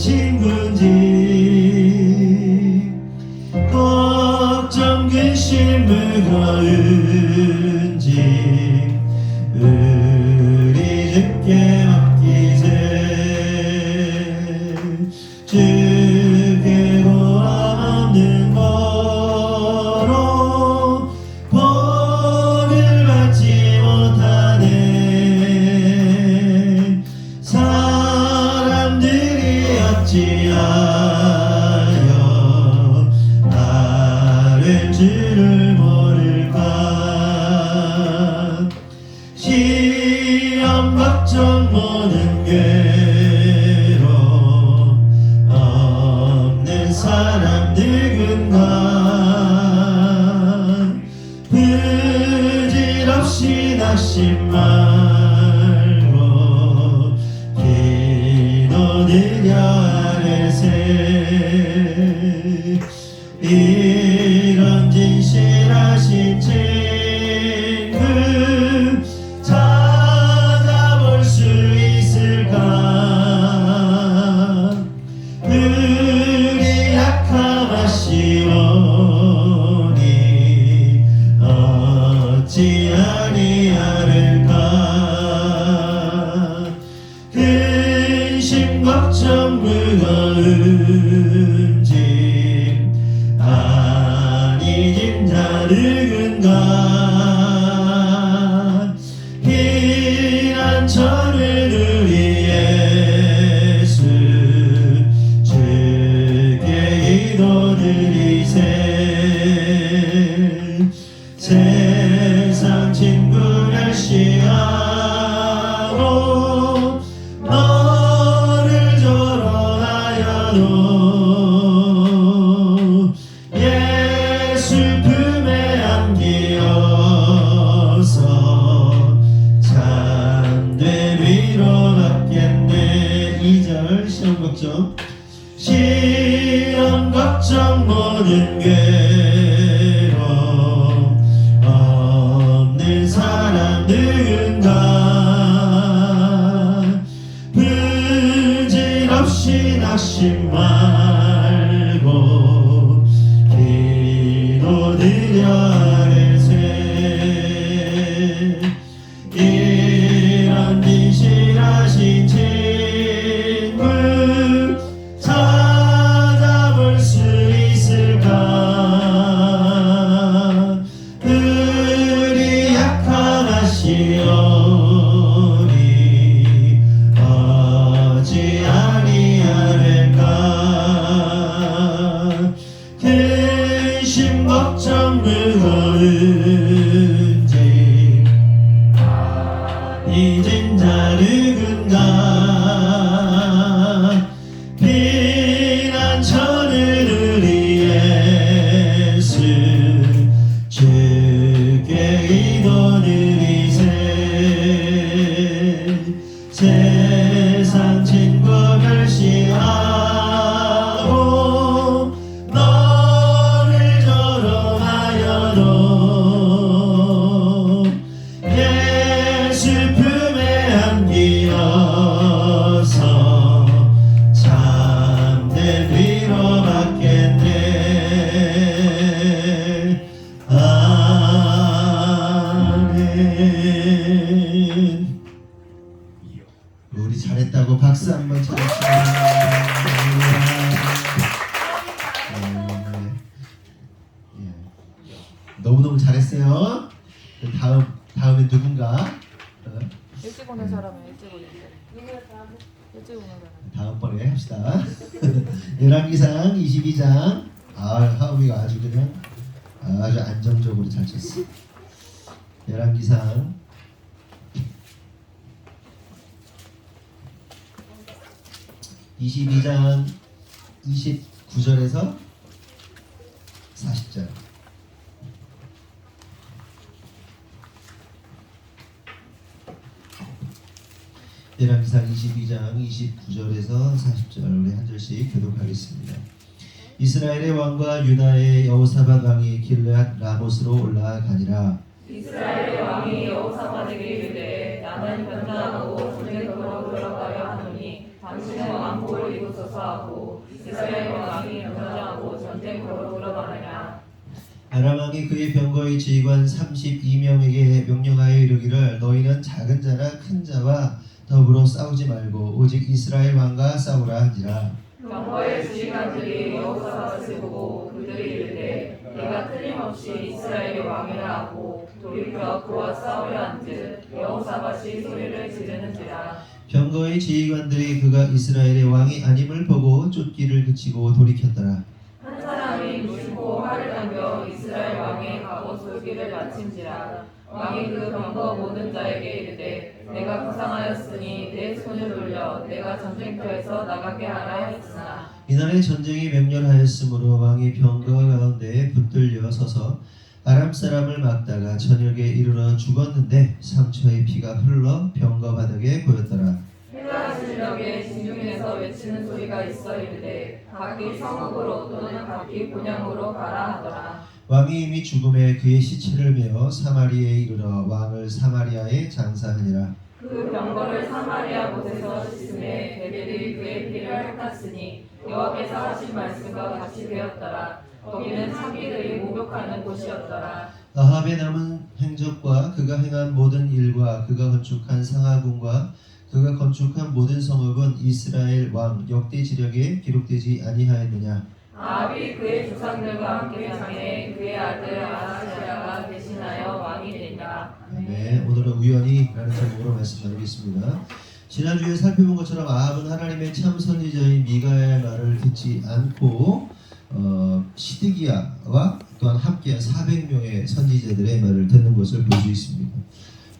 친구인지 걱정 근심 무거운지 우리 주께 맡기세. 주께 고함 없는 거로 복을 받지 못하네. 사람들이 어찌하여 나를 줄을 모를까. 시험 걱정 모든 괴로움 없는 사람들 근간 부질없이 낙심 말고 기도드려 아뢰세. 이런 진실하신 친구 찾아볼 수 있을까. 우리 약함하시오니 어찌 아니하를까. 근심 걱정 무거운지 아니 짐자를 근간 피난처를 우리 예수 주께 기도드리세. 세상 친구 멸시하고 너를 조롱하여도 예수 품에 안기어서 참된 위로받겠네. 2절 시험 걱정. 시험 걱정 모든 괴로움 없는 사람들은 다 부질없이 낙심 말고 기도드려 아뢰세. 이런 진실하신 친구 찾아볼 수 있을까. 우리 약함하시오니 어찌 아니하를까. 근심 걱정 무거운지 잊은 자를 근가. 피난처를 우리 예수 주께 기도드리세. 세상 친구 멸시하고 너를 조롱하여도 예수 품에 안기어서 참된 위로받겠네. 아멘. 우리 잘했다고 박수 한번 쳐주시면. 너무너무 잘했어요. 다음에 누군가 일찍 오는 사람은 일찍 오는 사람. 일찍 오는 사람. 다음번에 합시다. 열왕기상 22장. 하우미가 아주 그냥 아주 안정적으로 잘 쳤어. 열왕기상 22장 29절에서 40절. 열왕기상 22장 29절에서 40절 우리 한 절씩 교독하겠습니다. 이스라엘의 왕과 유다의 여호사밧 왕이 길르앗 라못으로 올라가니라. 이스라엘의 왕이 여호사밧에게 이르되 나는 변장하고 전쟁터로 들어가려 하노니 당신은 왕복을 입으소서. 이루소서 하고 이스라엘 왕이 변장하고 전쟁터로 들어가느냐. 아람 왕이 그의 병거의 지휘관 32명에게 명령하여 이르기를 너희는 작은 자나 큰 자와 더불어 싸우지 말고 오직 이스라엘 왕과 싸우라 한지라. 병거의 주지관들이 여호사밧을 보고 그들이 이르되 내가 틀림없이 이스라엘의 왕이라 하고 돌이켜 그와 싸우려 한즉 여호사밧이 소리를 지르는지라. 병거의 지휘관들이 그가 이스라엘의 왕이 아님을 보고 쫓기를 그치고 돌이켰더라. 한 사람이 무심코 활을 당겨 이스라엘 왕의 갑옷 솔기를 맞힌지라. 왕이 그 병거 모든 자에게 이르되 내가 부상하였으니 내 손을 돌려 내가 전쟁터에서 나가게 하라 했으나 이날에 전쟁이 맹렬하였으므로 왕이 병거 가운데에 붙들려 서서 아람 사람을 막다가 저녁에 이르러 죽었는데 상처의 피가 흘러 병거 바닥에 고였더라. 해가 질녘에 진중에서 외치는 소리가 있어 이르되 각기 성읍으로 또는 각기 본향으로 가라 하더라. 왕이 이미 죽음에 그의 시체를 메어 사마리아에 이르러 왕을 사마리아에 장사하니라. 그 병거를 사마리아 곳에서 씻음에 베델이 그의 피를 핥았으니 여호와께서 하신 말씀과 같이 되었더라. 거기는 창기들이 목욕하는 곳이었더라. 아합의 남은 행적과 그가 행한 모든 일과 그가 건축한 상하궁과 그가 건축한 모든 성읍은 이스라엘 왕 역대 지력에 기록되지 아니하였느냐. 아합이 그의 조상들과 함께 장에 그의 아들 아하시아가 대신하여 왕이 되니라. 네, 오늘은 우연히라는 제목으로 말씀 나누겠습니다. 지난주에 살펴본 것처럼 아합은 하나님의 참 선지자인 미가의 말을 듣지 않고 시드기야와 또한 함께한 400명의 선지자들의 말을 듣는 것을 볼 수 있습니다.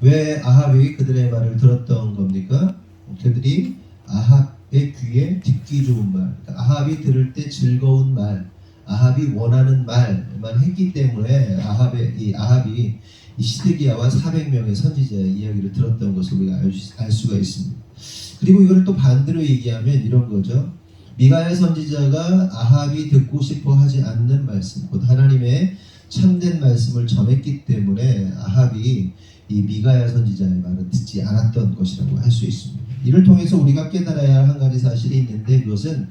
왜 아합이 그들의 말을 들었던 겁니까? 그들이 아합의 귀에 듣기 좋은 말, 그러니까 아합이 들을 때 즐거운 말, 아합이 원하는 말만 했기 때문에 아합이 이 시드기야와 400명의 선지자의 이야기를 들었던 것을 우리가 알 수가 있습니다. 그리고 이걸 또 반대로 얘기하면 이런 거죠. 미가야 선지자가 아합이 듣고 싶어 하지 않는 말씀, 곧 하나님의 참된 말씀을 전했기 때문에 아합이 이 미가야 선지자의 말을 듣지 않았던 것이라고 할 수 있습니다. 이를 통해서 우리가 깨달아야 할 한 가지 사실이 있는데 그것은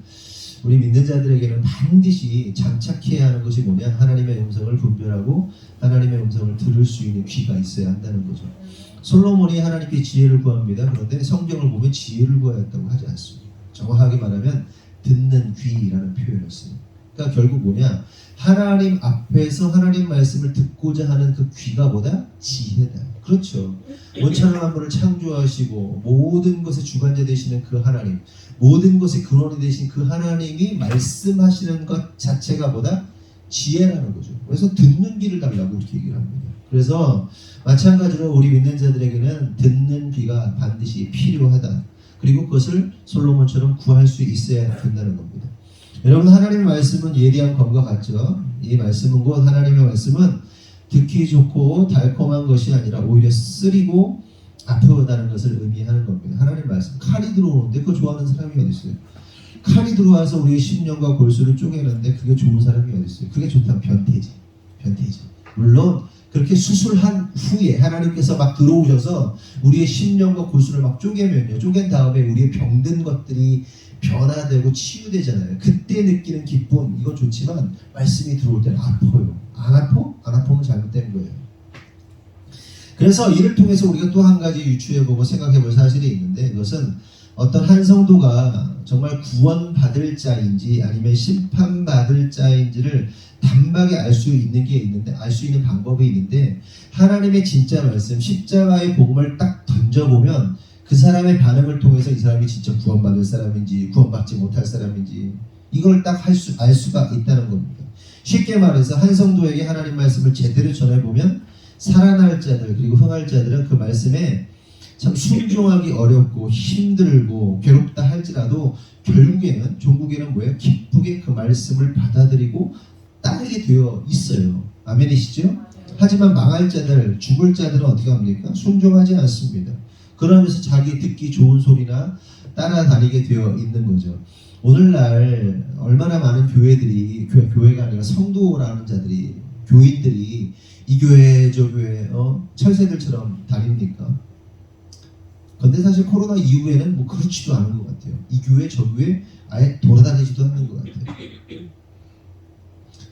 우리 믿는 자들에게는 반드시 장착해야 하는 것이 뭐냐, 하나님의 음성을 분별하고 하나님의 음성을 들을 수 있는 귀가 있어야 한다는 거죠. 솔로몬이 하나님께 지혜를 구합니다. 그런데 성경을 보면 지혜를 구하였다고 하지 않습니다. 정확하게 말하면 듣는 귀라는 표현을 써요. 그러니까 결국 뭐냐, 하나님 앞에서 하나님 말씀을 듣고자 하는 그 귀가 뭐다? 지혜다. 그렇죠. 원천한 만물을 창조하시고 모든 것의 주관자 되시는 그 하나님, 모든 것의 근원이 되신 그 하나님이 말씀하시는 것 자체가 뭐다? 지혜라는 거죠. 그래서 듣는 귀를 달라고 이렇게 얘기를 합니다. 그래서 마찬가지로 우리 믿는 자들에게는 듣는 귀가 반드시 필요하다. 그리고 그것을 솔로몬처럼 구할 수 있어야 된다는 겁니다. 여러분, 하나님의 말씀은 예리한 검과 같죠. 이 말씀은 곧 하나님의 말씀은 듣기 좋고 달콤한 것이 아니라 오히려 쓰리고 아프다는 것을 의미하는 겁니다. 하나님의 말씀, 칼이 들어오는데 그거 좋아하는 사람이 어디 있어요? 칼이 들어와서 우리의 심령과 골수를 쪼개는데 그게 좋은 사람이 어디 있어요? 그게 좋다면 변태지. 물론 그렇게 수술한 후에 하나님께서 막 들어오셔서 우리의 심령과 골수를 막 쪼개면요, 쪼갠 다음에 우리의 병든 것들이 변화되고 치유되잖아요. 그때 느끼는 기쁨, 이건 좋지만 말씀이 들어올 때는 아파요. 안 아파? 안 아프면 잘못된 거예요. 그래서 이를 통해서 우리가 또 한 가지 유추해보고 생각해볼 사실이 있는데, 그것은 어떤 한 성도가 정말 구원받을 자인지 아니면 심판받을 자인지를 단박에 알 수 있는 게 있는데, 알 수 있는 방법이 있는데, 하나님의 진짜 말씀, 십자가의 복음을 딱 던져보면 그 사람의 반응을 통해서 이 사람이 진짜 구원받을 사람인지 구원받지 못할 사람인지 이걸 딱 알 수가 있다는 겁니다. 쉽게 말해서 한 성도에게 하나님 말씀을 제대로 전해보면 살아날 자들 그리고 흥할 자들은 그 말씀에 참 순종하기 어렵고 힘들고 괴롭다 할지라도 결국에는 종국에는 뭐예요? 기쁘게 그 말씀을 받아들이고 따르게 되어 있어요. 아멘이시죠? 하지만 망할 자들, 죽을 자들은 어떻게 합니까? 순종하지 않습니다. 그러면서 자기 듣기 좋은 소리나 따라다니게 되어 있는 거죠. 오늘날 얼마나 많은 교회들이, 교회가 아니라 성도라는 자들이, 교인들이 이 교회 저 교회 철새들처럼 다닙니까? 근데 사실 코로나 이후에는 뭐 그렇지도 않은 것 같아요. 이 교회 저 교회 아예 돌아다니지도 않는 것 같아요.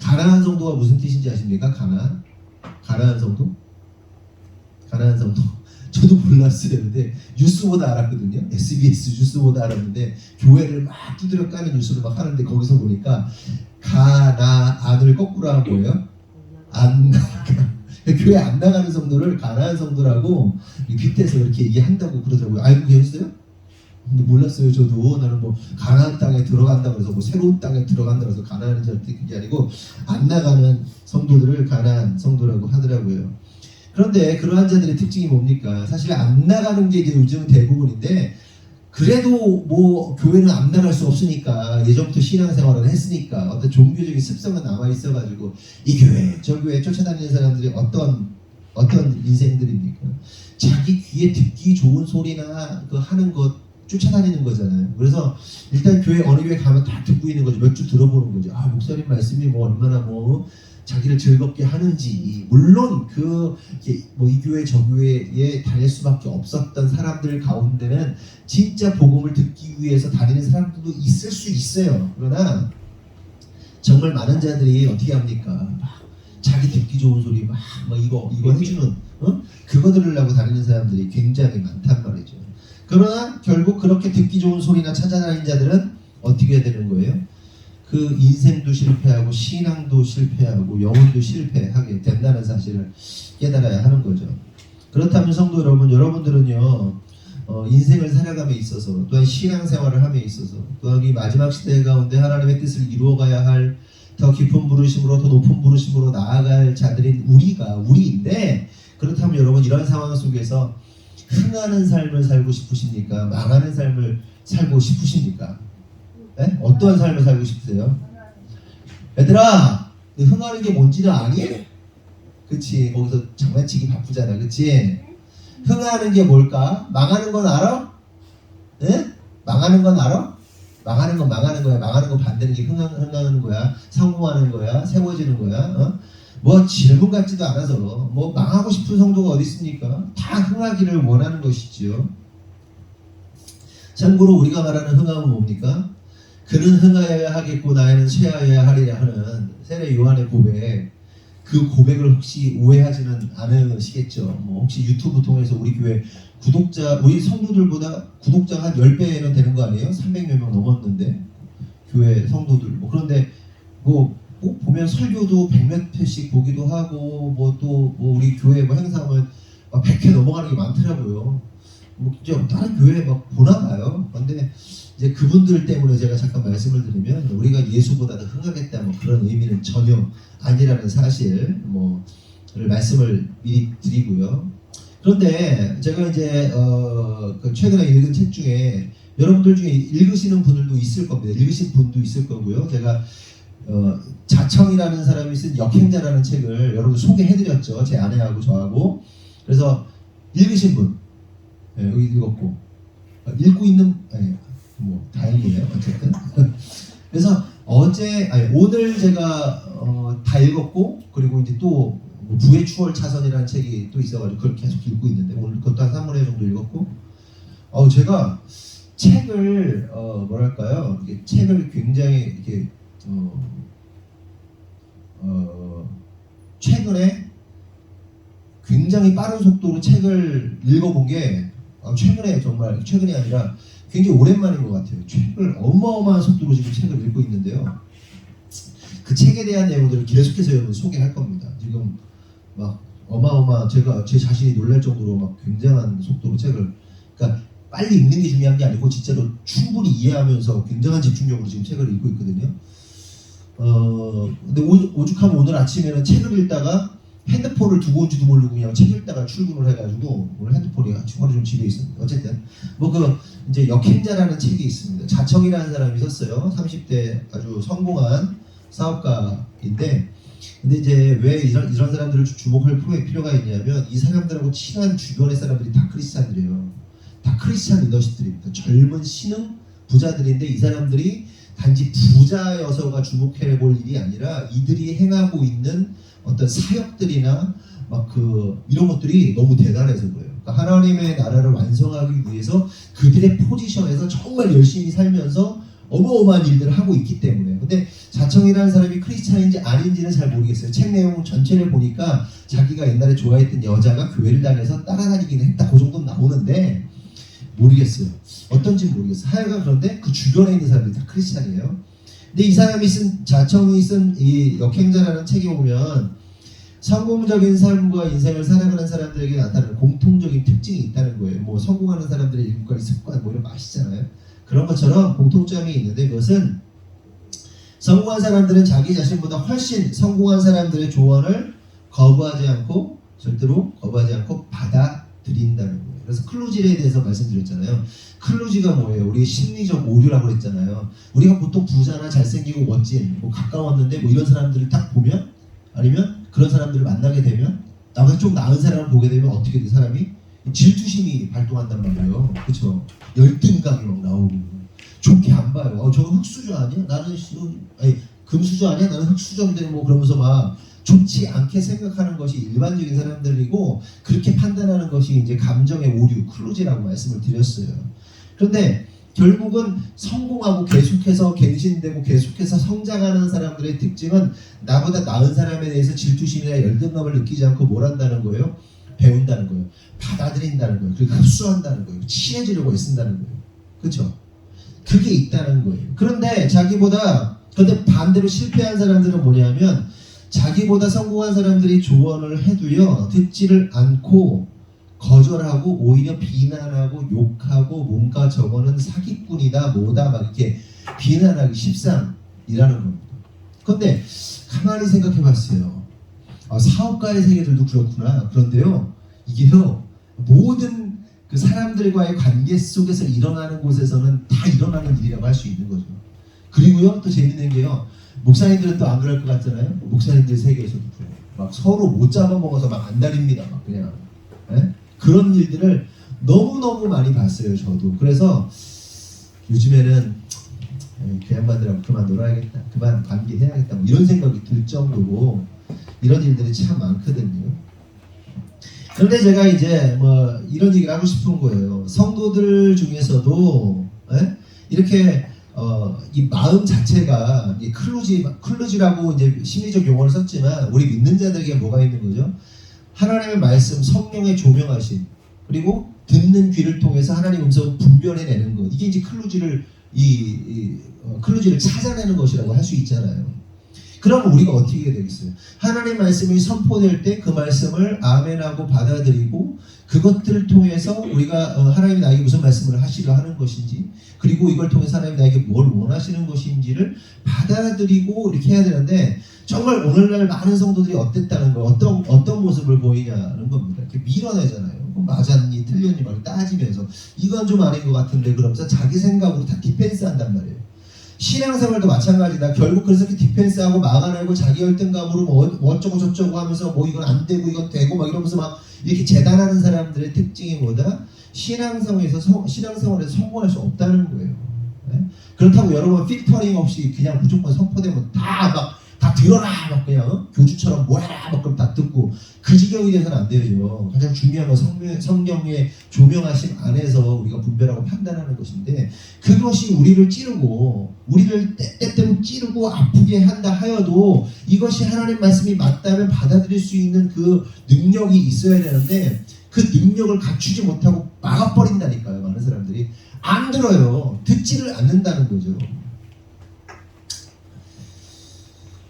가난한 성도가 무슨 뜻인지 아십니까? 가난한 성도? 가난한 성도. 저도 몰랐어요. 근데 뉴스보다 알았거든요. SBS 뉴스보다 알았는데 교회를 막 두드려 까는 뉴스를 막 하는데 거기서 보니까 가나안을 거꾸로 하면 뭐예요? 안 나가. 교회 안 나가는 성도를 가난한 성도라고 빗대서 이렇게 얘기한다고 그러더라고요. 알고 계셨어요? 근데 몰랐어요. 저도. 나는 뭐 가나안 땅에 들어간다고 해서 뭐 새로운 땅에 들어간다고 해서 가나안인 줄 알았더니 그게 아니고 안 나가는 성도들을 가나안 성도라고 하더라고요. 그런데 그러한 자들의 특징이 뭡니까? 사실 안 나가는 게 이제 요즘 대부분인데 그래도 뭐 교회는 안 나갈 수 없으니까 예전부터 신앙생활을 했으니까 어떤 종교적인 습성은 남아 있어가지고 이 교회 저 교회 쫓아다니는 사람들이 어떤 인생들입니까? 자기 귀에 듣기 좋은 소리나 그 하는 것 쫓아다니는 거잖아요. 그래서 일단 교회 어느 교회 가면 다 듣고 있는 거죠. 몇 주 들어보는 거죠. 아 목사님 말씀이 뭐 얼마나 뭐 자기를 즐겁게 하는지. 물론 이 교회 저 교회에 다닐 수밖에 없었던 사람들 가운데는 진짜 복음을 듣기 위해서 다니는 사람들도 있을 수 있어요. 그러나 정말 많은 자들이 어떻게 합니까? 막 자기 듣기 좋은 소리 막 이거 해주는 그거 들으려고 다니는 사람들이 굉장히 많단 말이죠. 그러나 결국 그렇게 듣기 좋은 소리나 찾아다니는 자들은 어떻게 해야 되는 거예요? 그 인생도 실패하고 신앙도 실패하고 영혼도 실패하게 된다는 사실을 깨달아야 하는 거죠. 그렇다면 성도 여러분, 여러분들은요 인생을 살아감에 있어서 또한 신앙생활을 함에 있어서 또한 이 마지막 시대 가운데 하나님의 뜻을 이루어가야 할 더 깊은 부르심으로 더 높은 부르심으로 나아갈 자들인 우리인데 그렇다면 여러분 이런 상황 속에서 흥하는 삶을 살고 싶으십니까? 망하는 삶을 살고 싶으십니까? 네? 어떠한 삶을 살고 싶으세요? 얘들아, 흥하는 게 뭔지는 아니? 그치? 거기서 장난치기 바쁘잖아, 그치? 흥하는 게 뭘까? 망하는 건 알아? 네? 망하는 건 알아? 망하는 건 망하는 거야. 망하는 건 반대는 게 흥하는 거야. 성공하는 거야. 세워지는 거야. 뭐 질문 같지도 않아서 뭐 망하고 싶은 성도가 어디 있습니까? 다 흥하기를 원하는 것이지요. 참고로 우리가 말하는 흥함은 뭡니까? 그는 흥하여야 하겠고 나에는 쇠하여야 하리라 하는 세례 요한의 고백, 그 고백을 혹시 오해하지는 않으시겠죠? 뭐 혹시 유튜브 통해서 우리 교회 구독자, 우리 성도들보다 구독자가 한 10배는 되는 거 아니에요? 300몇 명 넘었는데 교회 성도들 뭐 그런데 뭐 보면 설교도 100몇 회씩 보기도 하고 뭐 또 뭐 우리 교회 뭐 행사하면 막 100회 넘어가는 게 많더라고요. 뭐 진짜 다른 교회 막 보나 봐요. 근데 이제 그분들 때문에 제가 잠깐 말씀을 드리면 우리가 예수보다 더 흥하겠다 뭐 그런 의미는 전혀 아니라는 사실 뭐를 말씀을 미리 드리고요. 그런데 제가 이제 그 최근에 읽은 책 중에 여러분들 중에 읽으시는 분들도 있을 겁니다. 읽으신 분도 있을 거고요. 제가 자청이라는 사람이 쓴 역행자라는 책을 여러분 소개해드렸죠. 제 아내하고 저하고. 그래서 읽으신 분, 여기 읽었고 읽고 있는 뭐 다행이에요. 어쨌든. 그래서 오늘 제가 다 읽었고 그리고 이제 또 부의 추월 차선이라는 책이 또 있어가지고 그걸 계속 읽고 있는데 오늘 그것도 한 3분의 1 정도 읽었고 제가 책을 뭐랄까요? 이렇게 책을 굉장히 이렇게 최근에 굉장히 빠른 속도로 책을 읽어본 게 최근에 정말 최근이 아니라 굉장히 오랜만인 것 같아요. 책을 어마어마한 속도로 지금 책을 읽고 있는데요. 그 책에 대한 내용들을 계속해서 여러분 소개할 겁니다. 지금 막 제가 제 자신이 놀랄 정도로 막 굉장한 속도로 책을 그러니까 빨리 읽는 게 중요한 게 아니고 진짜로 충분히 이해하면서 굉장한 집중력으로 지금 책을 읽고 있거든요. 근데 오죽하면 오늘 아침에는 책을 읽다가 핸드폰을 두고 온지도 모르고 그냥 책 읽다가 출근을 해가지고 오늘 핸드폰이 하루 좀 집에 있었는데 어쨌든 이제 역행자라는 책이 있습니다. 자청이라는 사람이 썼어요. 30대 아주 성공한 사업가인데 근데 이제 왜 이런 사람들을 주목할 필요가 있냐면 이 사람들하고 친한 주변의 사람들이 다 크리스찬들이에요. 다 크리스찬 리더십들입니다. 젊은 신흥 부자들인데 이 사람들이 단지 부자여서가 주목해 볼 일이 아니라 이들이 행하고 있는 어떤 사역들이나 막 이런 것들이 너무 대단해서 그래요. 그러니까 하나님의 나라를 완성하기 위해서 그들의 포지션에서 정말 열심히 살면서 어마어마한 일들을 하고 있기 때문에. 근데 자청이라는 사람이 크리스찬인지 아닌지는 잘 모르겠어요. 책 내용 전체를 보니까 자기가 옛날에 좋아했던 여자가 교회를 다녀서 따라다니긴 했다, 그 정도는 나오는데 모르겠어요. 어떤지는 모르겠어요. 하여간 그런데 그 주변에 있는 사람들이 다 크리스찬이에요. 근데 이 사람이 자청이 쓴 이 역행자라는 책에 보면 성공적인 삶과 인생을 살아가는 사람들에게 나타나는 공통적인 특징이 있다는 거예요. 뭐 성공하는 사람들의 7가지 습관 뭐 이런 거 아시잖아요. 그런 것처럼 공통점이 있는데, 그것은 성공한 사람들은 자기 자신보다 훨씬 성공한 사람들의 조언을 거부하지 않고, 절대로 거부하지 않고 받아들인다는 거예요. 그래서 클루지에 대해서 말씀드렸잖아요. 클루지가 뭐예요? 우리 심리적 오류라고 그랬잖아요. 우리가 보통 부자나 잘생기고 멋진, 뭐 가까웠는데 뭐 이런 사람들을 딱 보면, 아니면 그런 사람들을 만나게 되면, 나보다 좀 나은 사람을 보게 되면 어떻게 돼? 사람이 질투심이 발동한단 말이에요. 그렇죠? 열등감이 막 나오고 좋게 안 봐요. 저거 흑수저 아니야? 나는 금수저 아니야? 나는 흑수저인데 뭐 그러면서 막 좋지 않게 생각하는 것이 일반적인 사람들이고, 그렇게 판단하는 것이 이제 감정의 오류, 클루지라고 말씀을 드렸어요. 그런데 결국은 성공하고 계속해서 갱신되고 계속해서 성장하는 사람들의 특징은 나보다 나은 사람에 대해서 질투심이나 열등감을 느끼지 않고 뭘 한다는 거예요? 배운다는 거예요. 받아들인다는 거예요. 그리고 흡수한다는 거예요. 친해지려고 애쓴다는 거예요. 그렇죠? 그게 있다는 거예요. 그런데 반대로 실패한 사람들은 뭐냐면, 자기보다 성공한 사람들이 조언을 해도요, 듣지를 않고 거절하고 오히려 비난하고 욕하고 뭔가 저거는 사기꾼이다 뭐다 막 이렇게 비난하기 십상이라는 겁니다. 그런데 가만히 생각해 봤어요. 사업가의 세계들도 그렇구나. 그런데요, 이게요, 모든 그 사람들과의 관계 속에서 일어나는 곳에서는 다 일어나는 일이라고 할 수 있는 거죠. 그리고요, 또 재밌는 게요, 목사님들은 또 안 그럴 것 같잖아요. 목사님들 세계에서도 그래요. 막 서로 못 잡아먹어서 막 안달입니다. 막 그냥. 네? 그런 일들을 너무너무 많이 봤어요, 저도. 그래서 요즘에는 그 양반들하고 그만 놀아야겠다, 그만 관계해야겠다, 뭐 이런 생각이 들 정도로 이런 일들이 참 많거든요. 그런데 제가 이제 뭐 이런 얘기를 하고 싶은 거예요. 성도들 중에서도 이렇게 이 마음 자체가 클루지라고 이제 심리적 용어를 썼지만, 우리 믿는 자들에게 뭐가 있는 거죠? 하나님의 말씀, 성령의 조명하심, 그리고 듣는 귀를 통해서 하나님 음성을 분별해내는 것, 이게 이제 클루지를 찾아내는 것이라고 할 수 있잖아요. 그럼 우리가 어떻게 되겠어요? 하나님 말씀이 선포될 때 그 말씀을 아멘하고 받아들이고, 그것들을 통해서 우리가 하나님이 나에게 무슨 말씀을 하시려 하는 것인지, 그리고 이걸 통해서 하나님이 나에게 뭘 원하시는 것인지를 받아들이고 이렇게 해야 되는데, 정말 오늘날 많은 성도들이 어땠다는 거, 어떤 모습을 보이냐는 겁니다. 이렇게 밀어내잖아요. 맞았니 틀렸니 막 따지면서 이건 좀 아닌 것 같은데 그러면서 자기 생각으로 다 디펜스 한단 말이에요. 신앙생활도 마찬가지다. 결국 그래서 이렇게 디펜스하고 막아내고 자기 열등감으로 뭐 어쩌고 저쩌고 하면서 뭐 이건 안 되고 이건 되고 막 이러면서 막 이렇게 재단하는 사람들의 특징이 뭐다? 신앙생활에서 성공할 수 없다는 거예요. 네? 그렇다고 여러분 필터링 없이 그냥 무조건 선포되면 다 들어라 막 그냥 교주처럼 뭐해라 막 그럼 다 듣고 그 지경이 돼서는 안 되죠. 가장 중요한 건 성령의 조명하심 안에서 우리가 분별하고 판단하는 것인데, 그것이 우리를 찌르고 우리를 때때로 찌르고 아프게 한다 하여도 이것이 하나님 말씀이 맞다면 받아들일 수 있는 그 능력이 있어야 되는데, 그 능력을 갖추지 못하고 막아버린다니까요. 많은 사람들이 안 들어요. 듣지를 않는다는 거죠.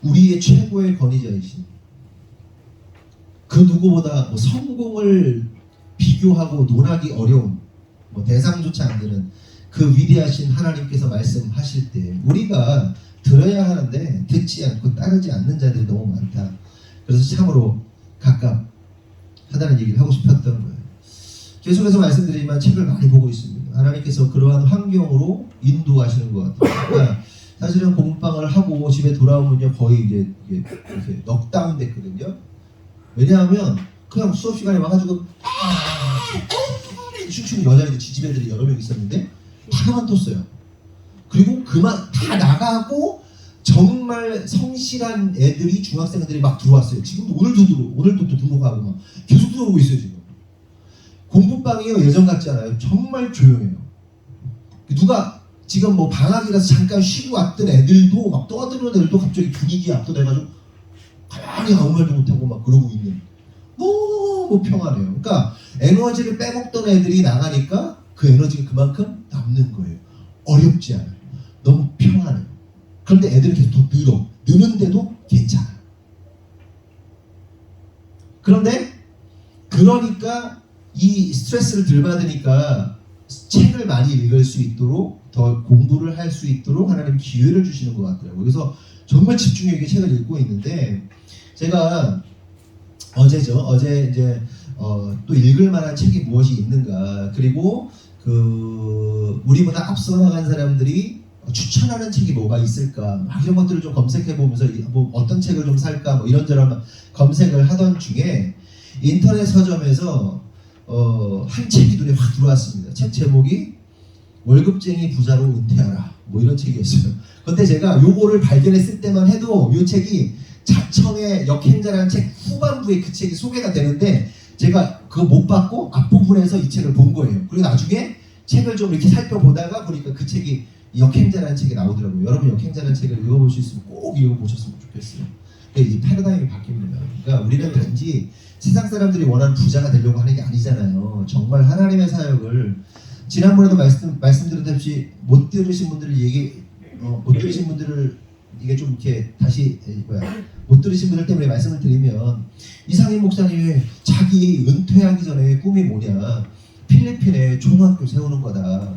우리의 최고의 권위자이신 그 누구보다 성공을 비교하고 논하기 어려운 대상조차 안 되는 그 위대하신 하나님께서 말씀하실 때 우리가 들어야 하는데 듣지 않고 따르지 않는 자들이 너무 많다. 그래서 참으로 갑갑하다는 얘기를 하고 싶었던 거예요. 계속해서 말씀드리지만 책을 많이 보고 있습니다. 하나님께서 그러한 환경으로 인도하시는 것 같아요. 그러니까 사실은 공부방을 하고 집에 돌아오면요 거의 이제 이렇게 넉다운 됐거든요. 왜냐하면 그냥 수업 시간에 와가지고 춤추는 여자애들, 지집애들이 여러 명 있었는데 다 그만뒀어요. 그리고 그만 다 나가고 정말 성실한 애들이 중학생들이 막 들어왔어요. 지금도 오늘도 또 등록하고 막 계속 들어오고 있어요. 지금 공부방이요 예전 같지 않아요. 정말 조용해요. 누가 지금 뭐 방학이라서 잠깐 쉬고 왔던 애들도 막 떠드는 애들도 갑자기 분위기에 압도돼가지고 가만히 아무 말도 못하고 막 그러고 있는, 너무 평안해요. 그러니까 에너지를 빼먹던 애들이 나가니까 그 에너지가 그만큼 남는 거예요. 어렵지 않아요. 너무 평안해요. 그런데 애들은 계속 더 느는데도 괜찮아요. 그런데 그러니까 이 스트레스를 덜 받으니까 책을 많이 읽을 수 있도록, 더 공부를 할 수 있도록 하나님 기회를 주시는 것 같더라고요. 그래서 정말 집중력 있게 책을 읽고 있는데, 제가 어제 이제 또 읽을 만한 책이 무엇이 있는가, 그리고 우리보다 앞서 나간 사람들이 추천하는 책이 뭐가 있을까, 막 이런 것들을 좀 검색해 보면서 뭐 어떤 책을 좀 살까 뭐 이런저런 검색을 하던 중에 인터넷 서점에서 한 책이 눈에 확 들어왔습니다. 책 제목이 월급쟁이 부자로 은퇴하라, 뭐 이런 책이었어요. 근데 제가 요거를 발견했을 때만 해도 요 책이 자청의 역행자라는 책 후반부에 그 책이 소개가 되는데, 제가 그거 못 받고 앞부분에서 이 책을 본 거예요. 그리고 나중에 책을 좀 이렇게 살펴보다가 보니까 그 책이 역행자라는 책이 나오더라고요. 여러분 역행자라는 책을 읽어볼 수 있으면 꼭 읽어보셨으면 좋겠어요. 이 패러다임이 바뀝니다. 그러니까 우리는 단지 세상 사람들이 원하는 부자가 되려고 하는 게 아니잖아요. 정말 하나님의 사역을, 지난번에도 말씀드렸듯이 못 들으신 분들을 못 들으신 분들을 이게 좀 이렇게 다시 못 들으신 분들 때문에 말씀을 드리면, 이상희 목사님이 자기 은퇴하기 전에 꿈이 뭐냐, 필리핀에 종합교 세우는 거다.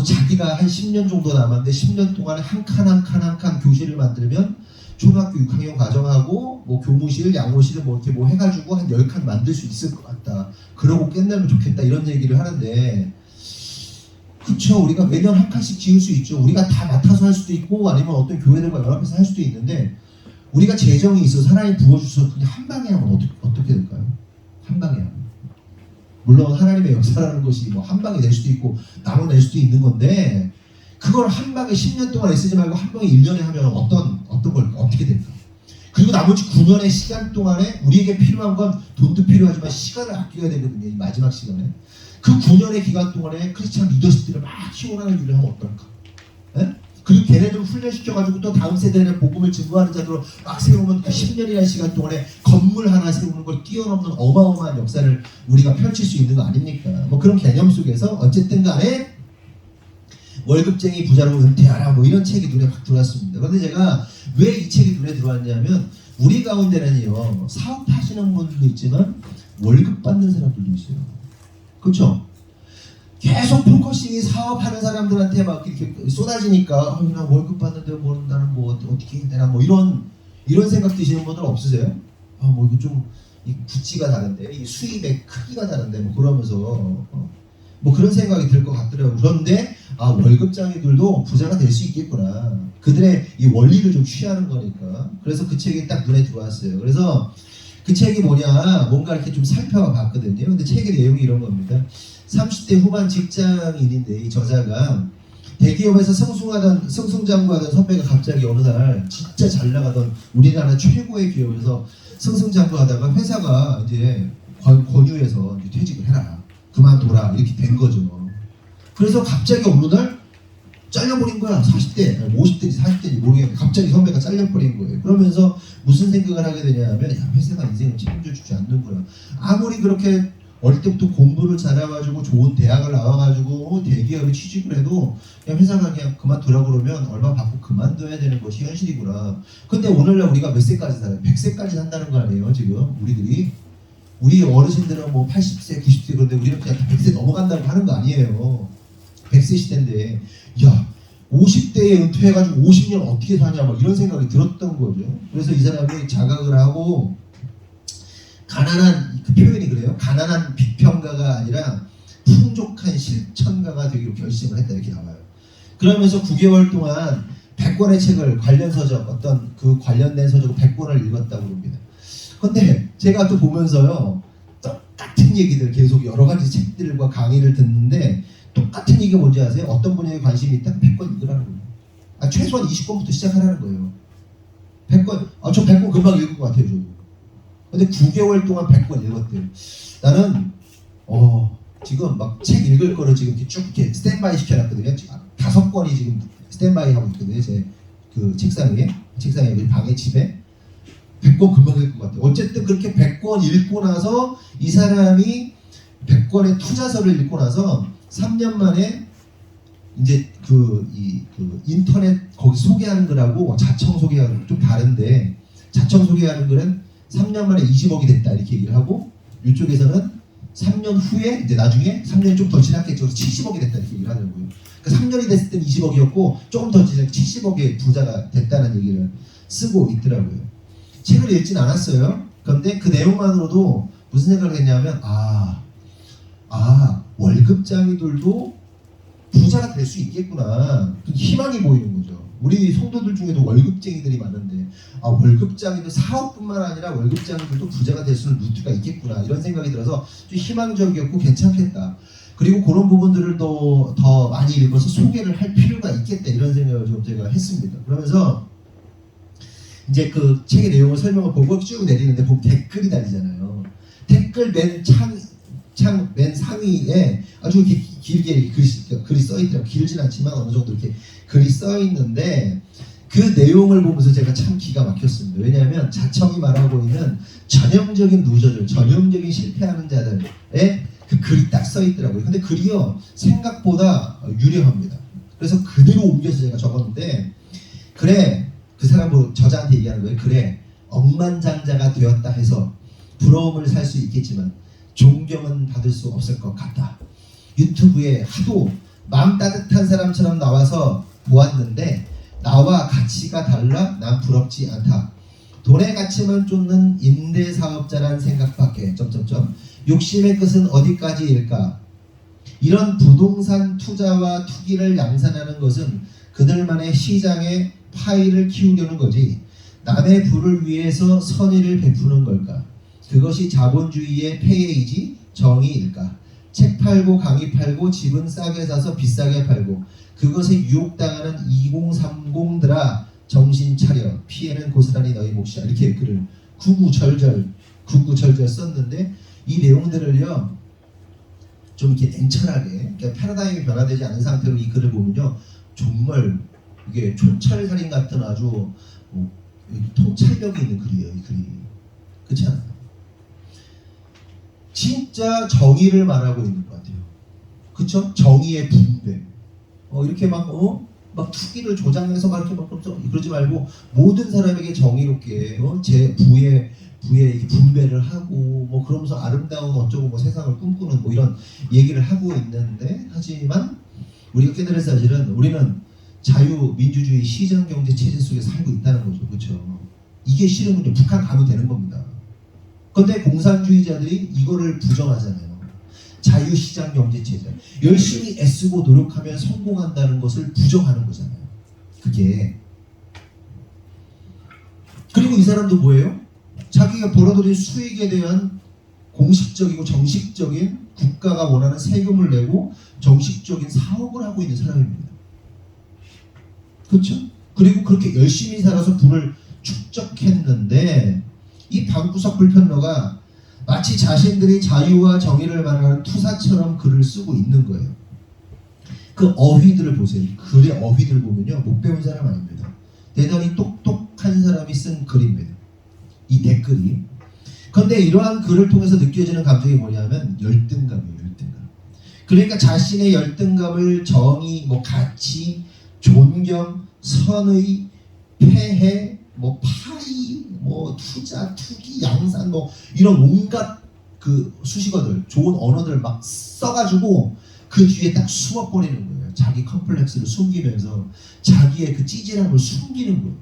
자기가 한 10년 정도 남았는데 10년 동안 한 칸 교실을 만들면 초등학교 6학년 과정하고 뭐 교무실, 양호실을 뭐 이렇게 뭐 해가지고 한 10칸 만들 수 있을 것 같다. 그러고 끝내면 좋겠다. 이런 얘기를 하는데, 그쵸, 우리가 매년 한 칸씩 지을 수 있죠. 우리가 다 맡아서 할 수도 있고 아니면 어떤 교회들과 연합해서 할 수도 있는데, 우리가 재정이 있어서 하나님 부어주셔서 그냥 한 방에 하면 어떻게 될까요? 한 방에 하면. 물론 하나님의 역사라는 것이 뭐 한 방에 낼 수도 있고 나눠낼 수도 있는 건데, 그걸 한 방에 10년 동안 쓰지 말고 한 방에 1년에 하면 어떻게 될까? 그리고 나머지 9년의 시간 동안에 우리에게 필요한 건 돈도 필요하지만 시간을 아껴야 되거든요. 이 마지막 시간에. 그 9년의 기간 동안에 크리스찬 리더십들을 막 키워나가는 일을 하면 어떨까? 에? 그리고 걔네들을 훈련시켜가지고 또 다음 세대에 복음을 증거하는 자들로 막 세우면 그 10년이라는 시간 동안에 건물 하나 세우는 걸 뛰어넘는 어마어마한 역사를 우리가 펼칠 수 있는 거 아닙니까? 뭐 그런 개념 속에서 어쨌든 간에 월급쟁이 부자로 은퇴하라, 뭐 이런 책이 눈에 확 들어왔습니다. 그런데 제가 왜 이 책이 눈에 들어왔냐면, 우리 가운데는요, 사업하시는 분들도 있지만 월급 받는 사람들도 있어요. 그렇죠? 계속 포커싱이 사업하는 사람들한테 막 이렇게 쏟아지니까, 나 월급 받는데 뭐 나는 뭐 어떻게 해야 되나, 뭐 이런 생각 드시는 분들 없으세요? 뭐 이거 좀 이 부치가 다른데, 이 수입의 크기가 다른데, 뭐 그러면서 뭐 그런 생각이 들 것 같더라고요. 그런데 월급쟁이들도 부자가 될 수 있겠구나. 그들의 이 원리를 좀 취하는 거니까. 그래서 그 책이 딱 눈에 들어왔어요. 그래서 그 책이 뭐냐, 뭔가 이렇게 좀 살펴봤거든요. 근데 책의 내용이 이런 겁니다. 30대 후반 직장인인데, 이 저자가 대기업에서 승승장구하던 선배가 갑자기 어느 날 진짜 잘 나가던 우리나라 최고의 기업에서 승승장구하다가 회사가 이제 권유해서 이제 퇴직을 해라, 그만둬라, 이렇게 된 거죠. 그래서 갑자기 어느 날 잘려버린 거야. 40대, 50대인지 40대인지 모르겠는데 갑자기 선배가 잘려버린 거예요. 그러면서 무슨 생각을 하게 되냐면, 야, 회사가 인생을 책임져주지 않는구나. 아무리 그렇게 어릴 때부터 공부를 잘해가지고 좋은 대학을 나와가지고 대기업에 취직을 해도 그냥 회사가 그냥 그만두라고 그러면 얼마 받고 그만둬야 되는 것이 현실이구나. 근데 오늘날 우리가 몇 세까지 살아요? 100세까지 산다는 거 아니에요 지금 우리들이? 우리 어르신들은 뭐 80세, 90세, 그런데 우리는 그냥 100세 넘어간다고 하는 거 아니에요. 100세 시대인데, 야, 50대에 은퇴해가지고 50년 어떻게 사냐, 막 이런 생각이 들었던 거죠. 그래서 이 사람이 자각을 하고, 가난한, 그 표현이 그래요. 가난한 비평가가 아니라 풍족한 실천가가 되기로 결심을 했다, 이렇게 나와요. 그러면서 9개월 동안 100권의 책을, 관련 서적, 어떤 그 관련된 서적을 100권을 읽었다고 합니다. 근데 제가 또 보면서요, 똑같은 얘기들 계속 여러 가지 책들과 강의를 듣는데, 똑같은 얘기가 뭔지 아세요? 어떤 분야에 관심이 있다? 100권 읽으라는 거예요. 최소한 20권부터 시작하라는 거예요. 100권, 저 100권 금방 읽을 것 같아요, 저도. 근데 9개월 동안 100권 읽었대요. 나는, 지금 막 책 읽을 거를 지금 이렇게 쭉 이렇게 스탠바이 시켜놨거든요. 지금 5권이 지금 스탠바이 하고 있거든요. 제 그 책상에 우리 방에 집에. 100권 금방 읽을 것 같아요. 어쨌든 그렇게 100권 읽고 나서 이 사람이 100권의 투자서를 읽고 나서 3년 만에 이제 그 인터넷 거기 소개하는 거라고 자청 소개하는 거 좀 다른데, 자청 소개하는 거는 3년 만에 20억이 됐다 이렇게 얘기를 하고, 이쪽에서는 3년 후에 이제 나중에 3년이 좀 더 지났겠죠. 70억이 됐다 이렇게 얘기를 하더라고요. 그러니까 3년이 됐을 때는 20억이었고 조금 더 지나서 70억의 부자가 됐다는 얘기를 쓰고 있더라고요. 책을 읽진 않았어요. 그런데 그 내용만으로도 무슨 생각을 했냐면 월급장이들도 부자가 될 수 있겠구나. 희망이 보이는 거죠. 우리 성도들 중에도 월급쟁이들이 많은데 월급장이도 사업뿐만 아니라 월급장이들도 부자가 될 수 있는 루트가 있겠구나 이런 생각이 들어서 좀 희망적이었고 괜찮겠다. 그리고 그런 부분들을 또 더 많이 읽어서 소개를 할 필요가 있겠다 이런 생각을 좀 제가 했습니다. 그러면서 이제 그 책의 내용을 설명을 보고 쭉 내리는데 보면 댓글이 달리잖아요. 댓글 맨 상위에 아주 이렇게 길게 글이 써 있더라고요. 길진 않지만 어느 정도 이렇게 글이 써 있는데 그 내용을 보면서 제가 참 기가 막혔습니다. 왜냐하면 자청이 말하고 있는 전형적인 루저들, 전형적인 실패하는 자들의 그 글이 딱 써 있더라고요. 근데 글이요 생각보다 유려합니다. 그래서 그대로 옮겨서 제가 적었는데, 그래 그 사람 저자한테 얘기하는 거예요. 그래 억만장자가 되었다 해서 부러움을 살 수 있겠지만 존경은 받을 수 없을 것 같다. 유튜브에 하도 마음 따뜻한 사람처럼 나와서 보았는데 나와 가치가 달라 난 부럽지 않다. 돈의 가치만 쫓는 임대사업자란 생각밖에 욕심의 끝은 어디까지일까. 이런 부동산 투자와 투기를 양산하는 것은 그들만의 시장의 파이를 키우려는 거지 남의 부를 위해서 선의를 베푸는 걸까. 그것이 자본주의의 폐해이지 정의일까. 책 팔고 강의 팔고 집은 싸게 사서 비싸게 팔고 그것에 유혹당하는 2030들아 정신 차려. 피해는 고스란히 너희 몫이야. 이렇게 글을 구구절절 썼는데 이 내용들을요 좀 이렇게 냉철하게, 그러니까 패러다임이 변화되지 않은 상태로 이 글을 보면요 정말 이게 촌철살인 같은 아주 통찰력이 있는 글이에요. 이 글이 그렇지 않아요? 진짜 정의를 말하고 있는 것 같아요. 그쵸? 정의의 분배. 이렇게 막 투기를 조장해서 막 이렇게 막 그러지 말고 모든 사람에게 정의롭게 제 부의 이렇게 분배를 하고 뭐 그러면서 아름다운 어쩌고 뭐 세상을 꿈꾸는 뭐 이런 얘기를 하고 있는데, 하지만 우리가 깨달을 사실은 우리는 자유민주주의 시장경제 체제 속에 살고 있다는 거죠. 그렇죠? 이게 싫으면요 북한 가면 되는 겁니다. 그런데 공산주의자들이 이거를 부정하잖아요. 자유시장경제체제, 열심히 애쓰고 노력하면 성공한다는 것을 부정하는 거잖아요. 그게. 그리고 이 사람도 뭐예요? 자기가 벌어들인 수익에 대한 공식적이고 정식적인 국가가 원하는 세금을 내고 정식적인 사업을 하고 있는 사람입니다. 그렇죠? 그리고 그렇게 열심히 살아서 부를 축적했는데 이 방구석 불편러가 마치 자신들이 자유와 정의를 말하는 투사처럼 글을 쓰고 있는 거예요. 그 어휘들을 보세요. 글의 어휘들을 보면요 못 배운 사람 아닙니다. 대단히 똑똑한 사람이 쓴 글입니다. 이 댓글이. 그런데 이러한 글을 통해서 느껴지는 감정이 뭐냐면 열등감이에요. 열등감. 그러니까 자신의 열등감을 정의, 가치, 존경, 선의, 폐해, 파이, 투자, 투기, 양산, 이런 온갖 그 수식어들, 좋은 언어들 막 써가지고 그 뒤에 딱 숨어버리는 거예요. 자기 컴플렉스를 숨기면서 자기의 그 찌질함을 숨기는 거예요.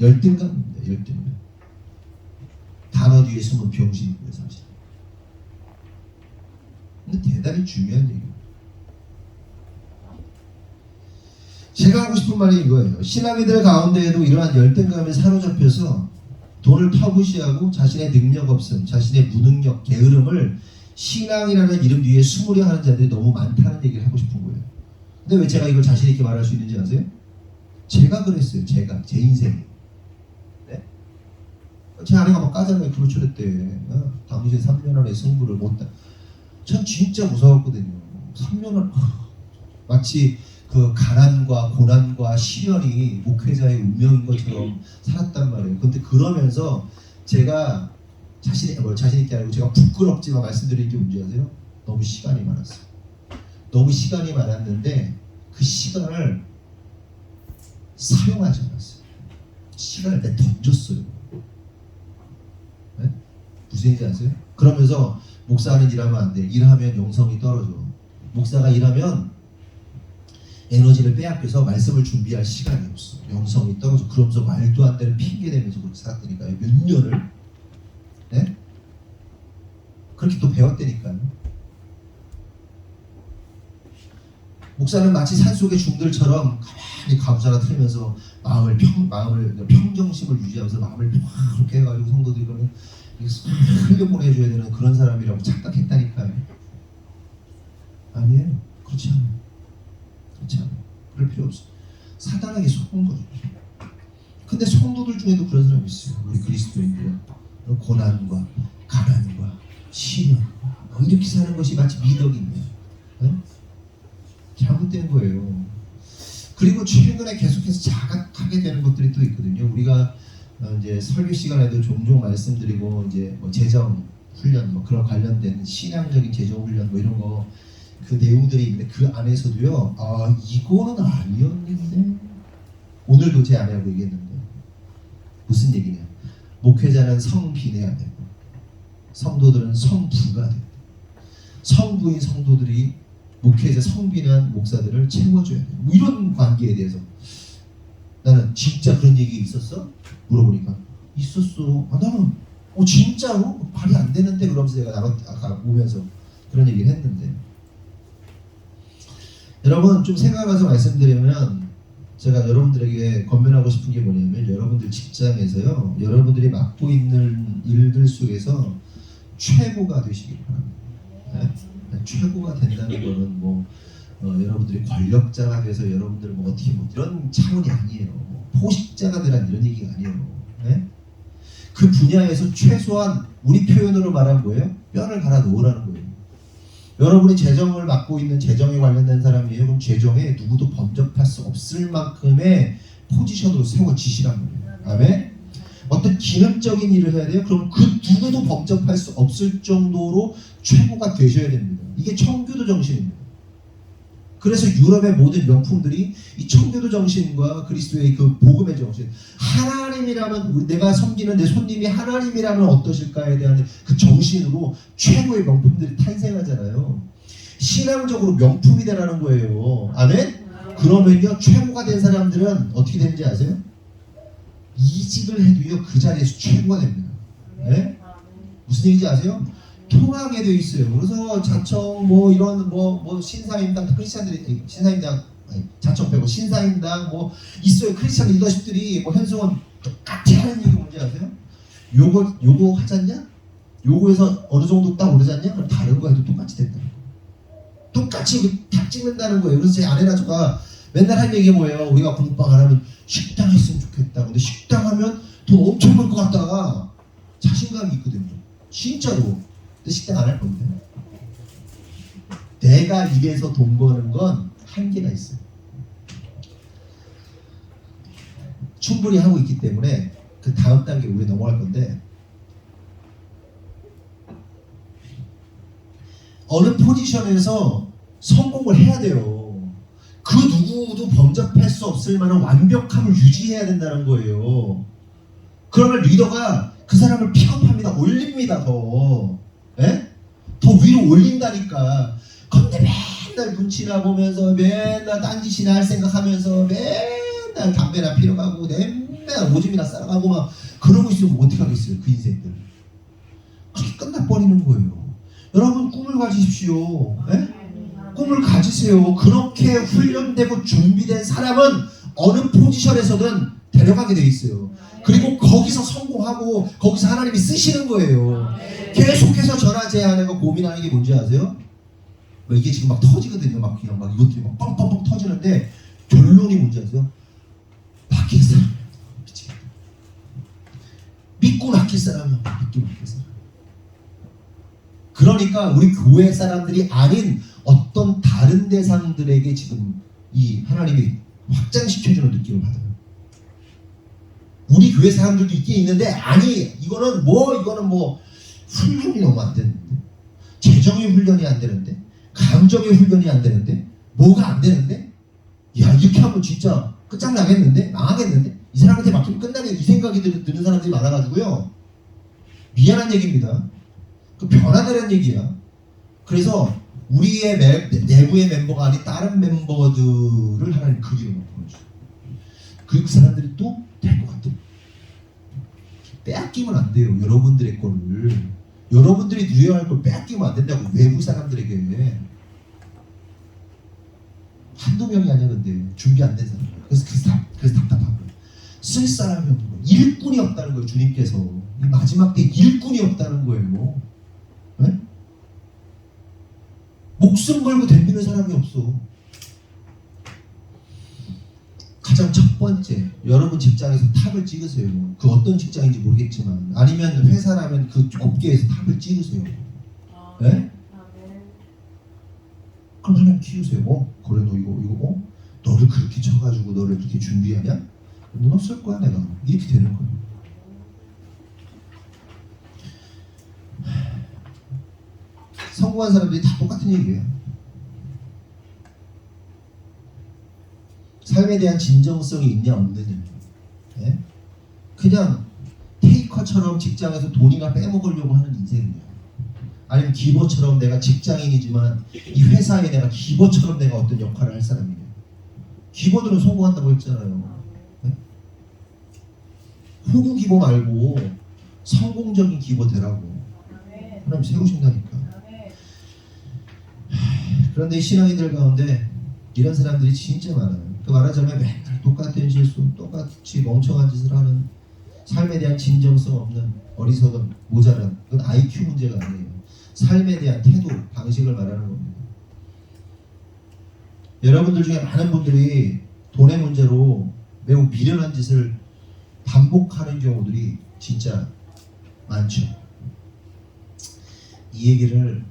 열등감입니다. 열등감. 단어 뒤에 숨은 병신이고요, 사실. 근데 대단히 중요한 얘기예요. 제가 하고 싶은 말이 이거예요. 신앙이들 가운데에도 이러한 열등감에 사로잡혀서 돈을 터부시하고 자신의 능력 없음, 자신의 무능력, 게으름을 신앙이라는 이름 뒤에 숨으려 하는 자들이 너무 많다는 얘기를 하고 싶은 거예요. 근데 왜 제가 이걸 자신 있게 말할 수 있는지 아세요? 제가 그랬어요. 제가 제 인생이. 네? 제 아내가 막 까잖아요. 그루처랬대. 당신 3년 안에 승부를 못다. 전 진짜 무서웠거든요. 3년 안 마치 그 가난과 고난과 시련이 목회자의 운명인 것처럼 살았단 말이에요. 근데 그러면서 제가 자신 있게 아니고 제가 부끄럽지만 말씀드리는 게 뭔지 아세요? 너무 시간이 많았어요. 너무 시간이 많았는데 그 시간을 사용하지 않았어요. 시간을 내 던졌어요. 네? 무슨 얘기인지 아세요? 그러면서 목사는 일하면 안 돼. 일하면 영성이 떨어져. 목사가 일하면 에너지를 빼앗겨서 말씀을 준비할 시간이 없어. 영성이 떨어져. 그러면서 말도 안 되는 핑계 대면서 그렇게 살았다니까요. 몇 년을. 네? 그렇게 또 배웠다니까요. 목사는 마치 산속의 중들처럼 가만히 가부좌나 틀면서 마음을 평정심을 유지하면서 마음을 막 그렇게 해가지고 성도들이 그러면 흘려보내줘야 되는 그런 사람이라고 착각했다니까요. 아니에요. 그렇지 않아요. 그렇지 않아요. 그럴 필요 없어요. 사단에게 속은 거죠. 근데 성도들 중에도 그런 사람이 있어요. 우리 그리스도인들 고난과 가난과 시련과 이렇게 사는 것이 마치 미덕이네요. 네? 잘못된 거예요. 그리고 최근에 계속해서 자각하게 되는 것들이 또 있거든요. 우리가 이제 설교 시간에도 종종 말씀드리고 이제 뭐 재정 훈련 뭐 그런 관련된 신앙적인 재정 훈련 뭐 이런 거 그 내용들이 있는데 그 안에서도요. 아 이거는 아니었는데 오늘도 제 아내하고 얘기했는데 무슨 얘기냐? 목회자는 성비내야 되고 성도들은 성부가 되고 성부인 성도들이 목회자 성비난 목사들을 채워줘야 돼요. 뭐 이런 관계에 대해서 나는 진짜 그런 얘기 있었어? 물어보니까 있었어. 나는 진짜로 말이 안 되는데 그러면서 내가 아까 오면서 그런 얘기를 했는데 여러분 좀 생각해서 말씀드리면 제가 여러분들에게 권면하고 싶은 게 뭐냐면 여러분들 직장에서요 여러분들이 맡고 있는 일들 속에서 최고가 되시길 바랍니다. 네? 최고가 된다는 거는 뭐 여러분들이 권력자가 돼서 여러분들 뭐 어떻게 뭐 이런 차원이 아니에요. 포식자가 되란 이런 얘기가 아니에요. 네? 그 분야에서 최소한 우리 표현으로 말하면 뭐예요? 뼈를 갈아 놓으라는 거예요. 여러분이 재정을 맡고 있는 재정에 관련된 사람이에요. 그럼 재정에 누구도 범접할 수 없을 만큼의 포지션으로 세워지시란 거예요. 아멘? 어떤 기능적인 일을 해야 돼요. 그럼 그 누구도 범접할 수 없을 정도로 최고가 되셔야 됩니다. 이게 청교도 정신입니다. 그래서 유럽의 모든 명품들이 이 청교도 정신과 그리스도의 그 복음의 정신, 하나님이라면 내가 섬기는 내 손님이 하나님이라면 어떠실까에 대한 그 정신으로 최고의 명품들이 탄생하잖아요. 신앙적으로 명품이 되라는 거예요. 아멘? 그러면요 최고가 된 사람들은 어떻게 되는지 아세요? 이직을 해도요 그 자리에서 최고가 됩니다. 네? 무슨 얘기인지 아세요? 통하게 돼 있어요. 그래서 자청 뭐 이런 뭐 신사임당 크리스찬들이 신사임당 자청 빼고 신사임당 뭐 있어요. 크리스찬 리더십들이 뭐 현승원 똑같이 하는 얘기 뭔지 아세요? 요거 하잖냐? 요거에서 어느 정도 딱 오르잖냐? 그럼 다른 거 해도 똑같이 된다는 거예요. 똑같이 탁 찍는다는 거예요. 그래서 제 아내랑 제가 맨날 하는 얘기가 뭐예요? 우리가 공부방 안 하면 식당 했으면 좋겠다. 근데 식당 하면 돈 엄청 벌 것 같다. 자신감이 있거든요. 진짜로. 근데 식당 안 할 건데. 내가 일해서 돈 버는 건 한계가 있어요. 충분히 하고 있기 때문에 그 다음 단계 우리 넘어갈 건데 어느 포지션에서 성공을 해야 돼요. 그 누구도 범접할 수 없을 만한 완벽함을 유지해야 된다는 거예요. 그러면 리더가 그 사람을 픽업합니다. 올립니다. 더 위로 올린다니까. 근데 맨날 눈치나 보면서 맨날 딴짓이나 할 생각하면서 맨날 담배나 피러 가고 맨날 오줌이나 싸러 가고 막 그러고 있으면 어떻게 하겠어요. 그 인생들. 그렇게 끝나버리는 거예요. 여러분 꿈을 가지십시오. 꿈을 가지세요. 그렇게 훈련되고 준비된 사람은 어느 포지션에서든 데려가게 돼 있어요. 그리고 거기서 성공하고 거기서 하나님이 쓰시는 거예요. 계속해서 전화 제 아내가 고민하는 게 뭔지 아세요? 이게 지금 막 터지거든요. 막 그냥 막 이것들이 막 뻥뻥뻥 터지는데 결론이 뭔지 아세요? 그러니까 우리 교회 사람들이 아닌 어떤 다른 대상들에게 지금 이 하나님이 확장시켜주는 느낌을 받아요. 우리 교회 사람들도 있긴 있는데 아니 이거는 뭐 훈련이 너무 안 되는데, 재정의 훈련이 안 되는데, 감정의 훈련이 안 되는데, 뭐가 안 되는데, 야 이렇게 하면 진짜 끝장나겠는데, 망하겠는데, 이 사람한테 맡기면 끝나게, 이 생각이 드는 사람들이 많아가지고요. 미안한 얘기입니다. 그 변화되는 얘기야. 그래서 우리의 내부의 멤버가 아닌 다른 멤버들을 하나님 그리로 놓고 있어요. 그 사람들이 또 될 것 같아요. 빼앗기면 안 돼요. 여러분들의 거를. 여러분들이 누려야 할 걸 빼앗기면 안 된다고. 외부 사람들에게. 한두 명이 아니야. 근데 준비 안 된 사람. 그래서 답답한 거예요. 쓸 사람이 없는 거예요. 일꾼이 없다는 거예요. 주님께서 이 마지막 때 일꾼이 없다는 거예요. 네? 목숨 걸고 덤비는 사람이 없어. 가장 첫 번째, 여러분 직장에서 탑을 찍으세요. 그 어떤 직장인지 모르겠지만, 아니면 회사라면 그 업계에서 탑을 찍으세요. 네? 그럼 하나님 키우세요. 그래 너 이거 너를 그렇게 쳐가지고 너를 그렇게 준비하냐? 넌 없을 거야 내가. 이렇게 되는 거예요. 성공한 사람들이 다 똑같은 얘기예요. 삶에 대한 진정성이 있냐 없느냐. 네? 그냥 테이커처럼 직장에서 돈이나 빼먹으려고 하는 인생이에요. 아니면 기버처럼 내가 직장인이지만 이 회사에 내가 기버처럼 내가 어떤 역할을 할 사람이에요. 기버들은 성공한다고 했잖아요. 네? 호구 기버 말고 성공적인 기버 되라고 하나님 세우신다니까. 그런데 이 신앙인들 가운데 이런 사람들이 진짜 많아요. 그 말하자면 맨날 똑같은 실수, 똑같이 멍청한 짓을 하는, 삶에 대한 진정성 없는, 어리석은, 모자란, 그건 IQ 문제가 아니에요. 삶에 대한 태도, 방식을 말하는 겁니다. 여러분들 중에 많은 분들이 돈의 문제로 매우 미련한 짓을 반복하는 경우들이 진짜 많죠. 이 얘기를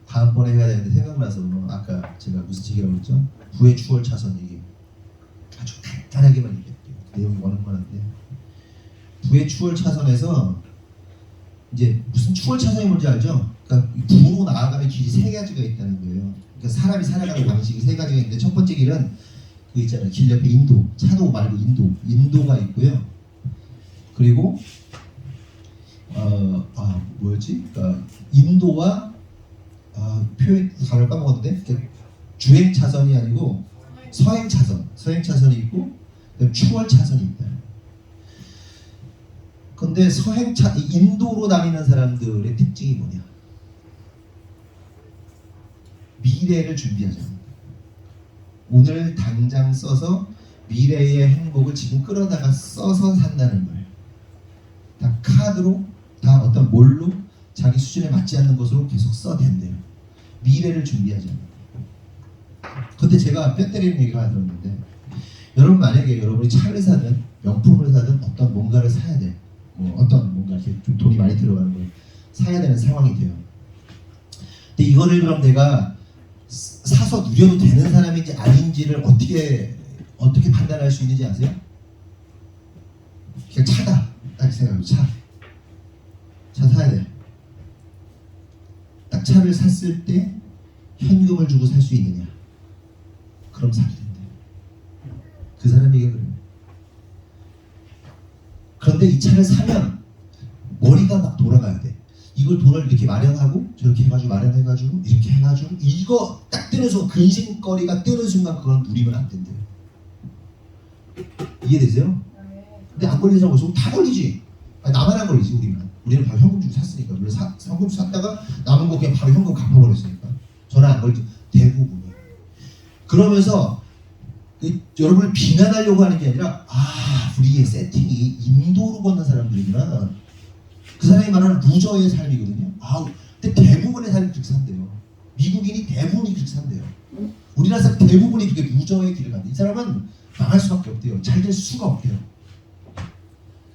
다음번에 해야 되는데 생각나서 아까 제가 무슨 얘기라고 했죠? 부의 추월 차선 얘기 아주 간단하게만 얘기할게요. 내용이 워낙 부의 추월 차선에서 이제 무슨 추월 차선이 뭔지 알죠? 그러니까 부로 나아가는 길이 세 가지가 있다는 거예요. 그러니까 사람이 살아가는 방식이 세 가지가 있는데, 첫 번째 길은 그 있잖아요. 길 옆에 인도, 차도 말고 인도가 있고요. 그리고 뭐였지? 그러니까 인도와 표현 단어를 까먹었는데, 주행 차선이 아니고 서행 차선이 있고 추월 차선이 있다. 근데 인도로 다니는 사람들의 특징이 뭐냐? 미래를 준비하자. 오늘 당장 써서 미래의 행복을 지금 끌어다가 써서 산다는 거예요. 다 카드로, 다 어떤 뭘로 자기 수준에 맞지 않는 것으로 계속 써댄대요. 미래를 준비하자. 근데 제가 뼈 때리는 얘기를 하나 들었는데, 여러분 만약에 여러분이 차를 사든 명품을 사든 어떤 뭔가를 사야 돼. 어떤 뭔가 이렇게 좀 돈이 많이 들어가는 걸 사야 되는 상황이 돼요. 근데 이거를 그럼 내가 사서 누려도 되는 사람인지 아닌지를 어떻게 판단할 수 있는지 아세요? 그냥 차다. 딱 생각해요. 차 사야 돼. 딱 차를 샀을 때 현금을 주고 살 수 있느냐? 그럼 사게 된대. 그 사람 얘기가 그래요. 그런데 이 차를 사면 머리가 막 돌아가야 돼. 이걸 돈을 이렇게 마련하고 저렇게 해가지고 마련해가지고 이렇게 해가지고 이거 딱 뜨는 순간, 근심거리가 뜨는 순간 그건 누리면 안 된대요. 이해되세요? 근데 안 걸리는 사람 없으면 다 걸리지. 나만 안 걸리지. 우리는 바로 현금 주고 샀으니까. 현금 샀다가 남은 거 그냥 바로 현금 갚아버렸으니까 저는 안 걸리죠. 대부분이. 그러면서 여러분을 비난하려고 하는 게 아니라, 우리의 세팅이 인도로 걷는 사람들이구나. 그 사람이 말하는 루저의 삶이거든요. 근데 대부분의 삶이 그렇게 산대요. 미국인이 대부분이 그렇게 산대요. 우리나라 사람 대부분이 그렇게 루저의 길을 간대. 이 사람은 망할 수밖에 없대요. 잘 될 수가 없대요.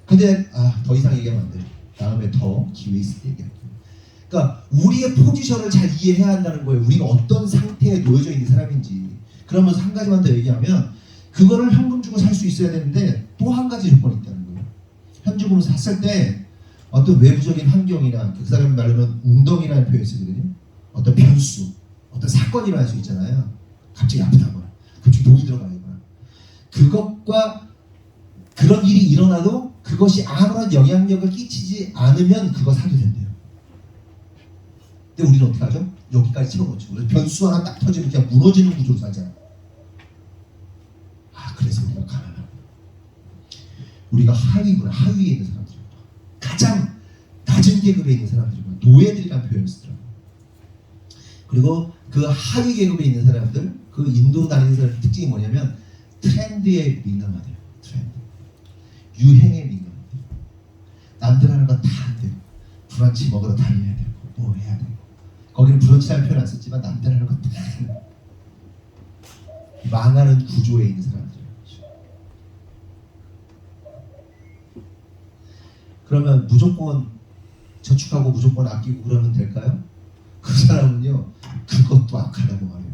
근데 더 이상 얘기하면 안 돼요. 다음에 더 기회 있을 때 얘기할게요. 그러니까 우리의 포지션을 잘 이해해야 한다는 거예요. 우리가 어떤 상태에 놓여져 있는 사람인지. 그러면서 한 가지만 더 얘기하면 그거를 현금 주고 살 수 있어야 되는데 또 한 가지 조건이 있다는 거예요. 현금으로 샀을 때 어떤 외부적인 환경이나 그 사람 말로는 웅덩이라는 표현이 쓰거든요. 어떤 변수, 어떤 사건이 일어날 수 있잖아요. 갑자기 아프다거나 갑자기 돈이 들어가거나 그것과 그런 일이 일어나도 그것이 아무런 영향력을 끼치지 않으면 그거 사도 된대요. 근데 우리는 어떻게 하죠? 여기까지 채워놓죠. 그래서 변수 하나 딱 터지면 그냥 무너지는 구조로 살잖아요. 그래서 우리가 가난합니다. 우리가 하위에 있는 사람들입니다. 가장 낮은 계급에 있는 사람들입니다. 노예들이라는 표현을 쓰더라고요. 그리고 그 하위 계급에 있는 사람들, 그 인도로 다니는 사람들 특징이 뭐냐면 트렌드에 민감하대요. 트렌드. 유행에 민감하대요. 남들 하는 거 다 안 돼요. 브런치 먹으러 다녀야 되고 뭐 해야 되고 거기는 브런치라는 표현 안 썼지만 남들 하는 거 다 망하는 구조에 있는 사람들. 그러면 무조건 저축하고 무조건 아끼고 그러면 될까요? 그 사람은요 그것도 악하다고 말해요.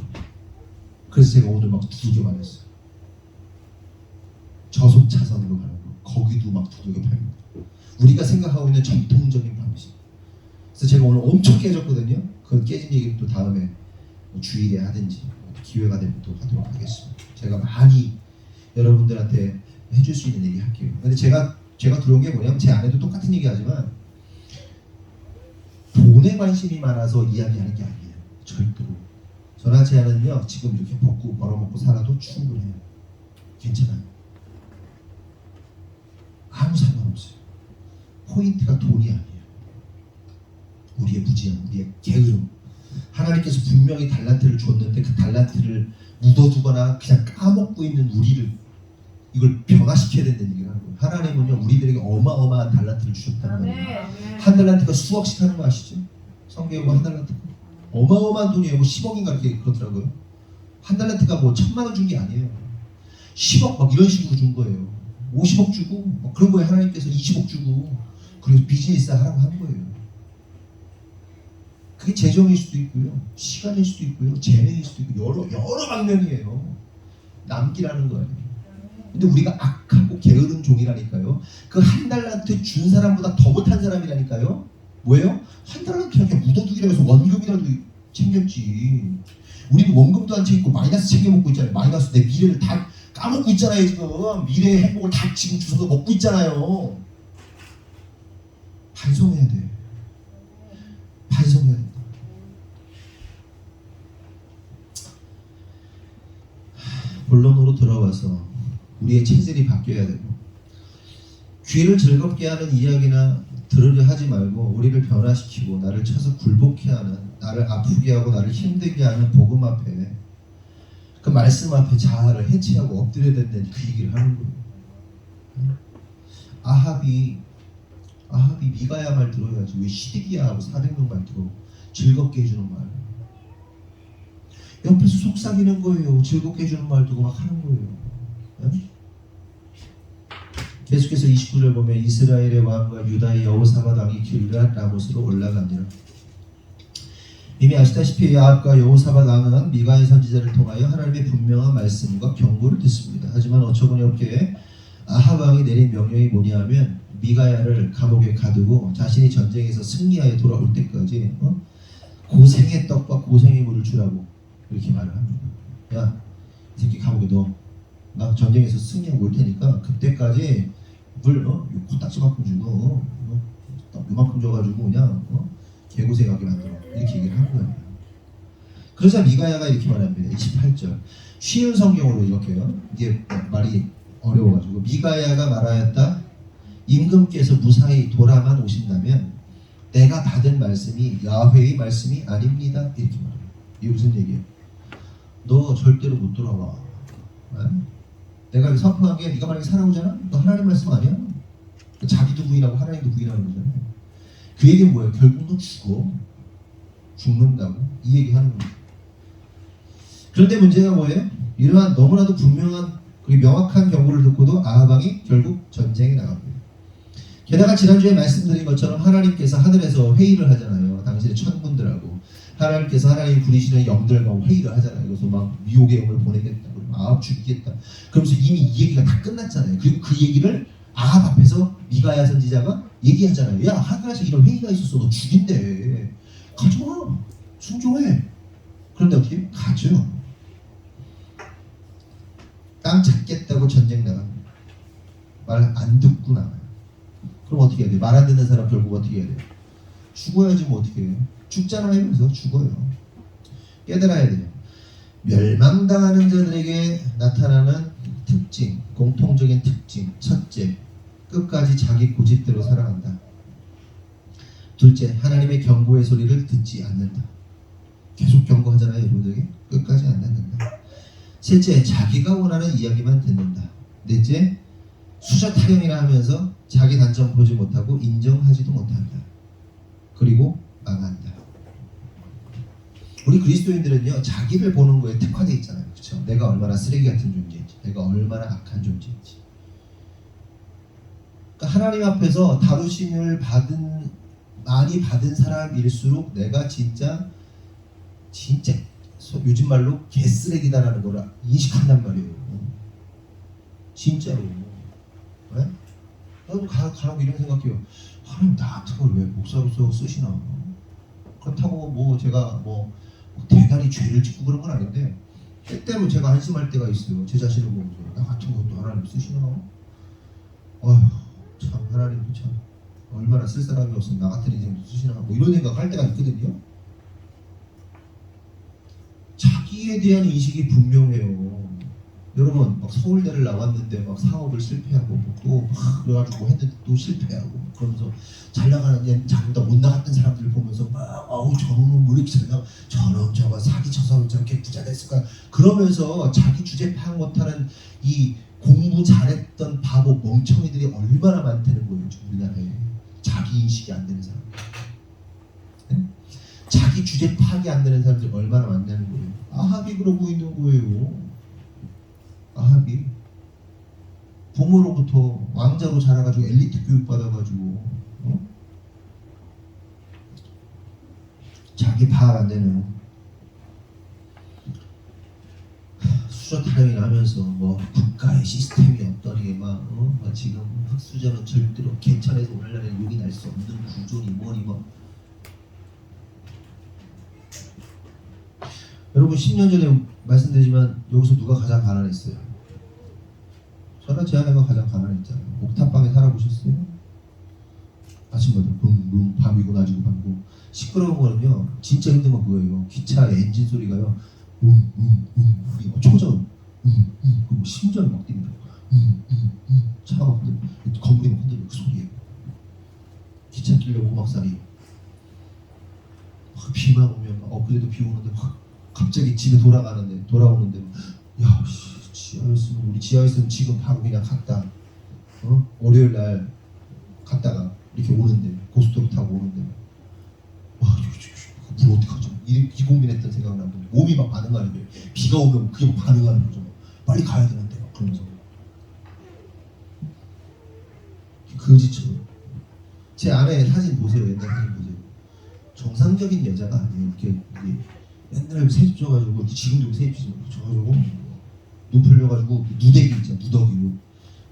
그래서 제가 오늘 막 두들겨 말했어요. 저속 차선으로 가는 거 거기도 막 두들겨 팔고 우리가 생각하고 있는 전통적인 방식. 그래서 제가 오늘 엄청 깨졌거든요. 그 깨진 얘기를 또 다음에 주일에 하든지 기회가 되면 또 하도록 하겠습니다. 제가 많이 여러분들한테 해줄 수 있는 얘기 할게요. 근데 제가 들어온 게 뭐냐면 제 아내도 똑같은 얘기 하지만 돈에 관심이 많아서 이야기하는 게 아니에요. 절대로. 저나 제 아내는요 지금 이렇게 벌어먹고 살아도 충분해요. 괜찮아요. 아무 상관없어요. 포인트가 돈이 아니에요. 우리의 무지함, 우리의 게으름. 하나님께서 분명히 달란트를 줬는데 그 달란트를 묻어두거나 그냥 까먹고 있는 우리를 이걸 변화시켜야 된다는 얘기를 하는 거예요. 하나님은요 우리들에게 어마어마한 달란트를 주셨다는 거예요. 한 달란트가 수억씩 하는 거 아시죠? 성경에 한 달란트가 어마어마한 돈이에요. 뭐 10억인가 이렇게 그렇더라고요. 한 달란트가 뭐 1000만 원 준 게 아니에요. 10억 막 이런 식으로 준 거예요. 50억 주고 막 그런 거에 하나님께서 20억 주고 그리고 비즈니스 하라고 한 거예요. 그게 재정일 수도 있고요, 시간일 수도 있고요, 재능일 수도 있고 여러 방면이에요. 남기라는 거예요. 근데 우리가 악하고 게으른 종이라니까요. 그 한 달란트 준 사람보다 더 못한 사람이라니까요. 뭐예요? 한 달란트 그냥 묻어두기라고 해서 원금이라도 챙겼지. 우리는 원금도 안 챙기고 마이너스 챙겨 먹고 있잖아요. 마이너스 내 미래를 다 까먹고 있잖아요. 지금 미래의 행복을 다 지금 주워서 먹고 있잖아요. 반성해야 돼. 반성해야 된다. 본론으로 들어와서 우리의 체질이 바뀌어야 되고 귀를 즐겁게 하는 이야기나 들으려 하지 말고 우리를 변화시키고 나를 쳐서 굴복해 하는, 나를 아프게 하고 나를 힘들게 하는 복음 앞에, 그 말씀 앞에 자아를 해체하고 엎드려야 된다는 그 얘기를 하는 거예요. 아합이 미가야 말 들어야지 왜 시드기야 하고 400명 말 들어. 즐겁게 해주는 말. 옆에서 속삭이는 거예요. 즐겁게 해주는 말 두고 막 하는 거예요. 네? 계속해서 29절 보면 이스라엘의 왕과 유다의 여호사밧 왕이 길앗 라못으로 올라가니라. 이미 아시다시피 아합과 여호사밧 왕은 미가의 선지자를 통하여 하나님의 분명한 말씀과 경고를 듣습니다. 하지만 어처구니 없게 아합 왕이 내린 명령이 뭐냐하면 미가야를 감옥에 가두고 자신이 전쟁에서 승리하여 돌아올 때까지 고생의 떡과 고생의 물을 주라고 이렇게 말을 합니다. 야, 이 새끼 감옥에 넣어. 나 전쟁에서 승리하고 올 테니까 그때까지 물 코딱지만큼 주고 요만큼 줘가지고 그냥 개고생하게 만들어. 이렇게 얘기를 한 거예요. 그래서 미가야가 이렇게 말합니다. 28절 쉬운 성경으로 이렇게요. 이게 말이 어려워가지고 미가야가 말하였다. 임금께서 무사히 돌아만 오신다면 내가 받은 말씀이 야훼의 말씀이 아닙니다. 이렇게 말해요. 이게 무슨 얘기예요? 너 절대로 못 돌아와. 내가 선포한 게 네가 만약에 살아오잖아? 너 하나님 말씀 아니야? 자기도 부인하고 하나님도 부인하는 거잖아요. 그 얘기는 뭐예요? 결국 너 죽는다고 이 얘기 하는 거예요. 그런데 문제가 뭐예요? 이러한 너무나도 분명한 그리고 명확한 경고를 듣고도 아합 왕이 결국 전쟁에 나갑니다. 게다가 지난주에 말씀드린 것처럼 하나님께서 하늘에서 회의를 하잖아요. 당신의 천군들하고 하나님께서 하나님 부리시는 영들과 회의를 하잖아요. 그래서 막 미혹의 영을 보내겠다, 아합 죽이겠다. 그러면서 이미 이 얘기가 다 끝났잖아요. 그리고 그 얘기를 아합 앞에서 미가야 선지자가 얘기하잖아요. 야, 하늘에서 이런 회의가 있었어. 너 죽인대. 가져와. 순종해. 그런데 어떻게? 가죠. 땅 잡겠다고 전쟁 나갑니다. 말 안 듣고 나가요. 그럼 어떻게 해야 돼? 말 안 듣는 사람 결국 어떻게 해야 돼? 죽어야지 뭐 어떻게 해요? 죽잖아요. 그래서 죽어요. 깨달아야 돼요. 멸망당하는 자들에게 나타나는 특징, 공통적인 특징. 첫째, 끝까지 자기 고집대로 살아간다. 둘째, 하나님의 경고의 소리를 듣지 않는다. 계속 경고하잖아요. 여러분들에게. 끝까지 안 듣는다. 셋째, 자기가 원하는 이야기만 듣는다. 넷째, 수저 타령이나 하면서 자기 단점 보지 못하고 인정하지도 못한다. 그리고 망한다. 우리 그리스도인들은요, 자기를 보는 거에 특화되어 있잖아요. 그렇죠? 내가 얼마나 쓰레기 같은 존재인지, 내가 얼마나 악한 존재인지. 그러니까 하나님 앞에서 다루심을 많이 받은 사람일수록 내가 진짜 요즘 말로 개쓰레기다라는 걸 인식한단 말이에요. 진짜로. 네? 나도 가라고 이런 생각해요. 하나님 나 같은 걸 왜 목사로서 쓰시나. 그렇다고 뭐 제가 뭐 대단히 죄를 짓고 그런 건 아닌데 때때로 제가 한심할 때가 있어요. 제 자신을 보면서 나 같은 것도 하나님 쓰시나. 어휴 참 하나님도 참 얼마나 쓸 사람이 없으면 나 같은 인생도 쓰시나 뭐 이런 생각할 때가 있거든요. 자기에 대한 인식이 분명해요. 여러분 막 서울대를 나왔는데 막 사업을 실패하고 또 막 그래가지고 했는데 또 실패하고 그러면서 잘 나가는 얘 자기보다 못 나갔던 사람들 보면서 막 아우 저놈은 왜 이렇게 잘 나가 저놈 저거 사기쳐서 저렇게 부자 됐을까 그러면서 자기 주제 파악 못하는 이 공부 잘했던 바보 멍청이들이 얼마나 많다는 거예요. 지금 우리나라에 자기 인식이 안 되는 사람. 네? 자기 주제 파악이 안 되는 사람들이 얼마나 많다는 거예요. 아합이 그러고 있는 거예요. 아합이 부모로부터 왕자로 자라가지고 엘리트 교육 받아가지고 자기 파악 안 되는 수저 타령이 나면서 뭐 국가의 시스템이 없더니 막 지금 흑수저는 절대로 개천에서 오늘날에는 욕이 날 수 없는 구조니 뭐니 뭐. 여러분 10년 전에 말씀드리지만 여기서 누가 가장 가난했어요? 저나 제 아내가 가장 가난했잖아요. 옥탑방에 살아보셨어요? 아침마다 붕붕 밤이고 낮이고 밤이고 시끄러운 거는요 진짜 힘든 건 그거예요. 기차 엔진 소리가요 초저음 그리고 심장이 막 뜁니다. 차가 막 흔들리고 건물이 막 흔들리고 그 소리예요. 기차 끼려고 오막살이 비만 오면 그래도 비 오는데 갑자기 집에 돌아오는데 야 지하였으면 우리 지하였으면 지금 바로 그냥 갔다 월요일 날 갔다가 이렇게 오는데 고속도로 타고 오는데 와 물 어떡하지 이 고민했던 생각나고 몸이 막 반응하는 거예요. 비가 오면 그게 막 반응하는 거죠. 빨리 가야 되는데 막 그러면서 거지처럼 제 아내 사진 보세요. 옛날 사진 보세요. 정상적인 여자가 아니에요. 이렇게 맨날 새집 져가지고 지금도 새집 져가지고 눈 풀려가지고 누대기 있잖아 누더기로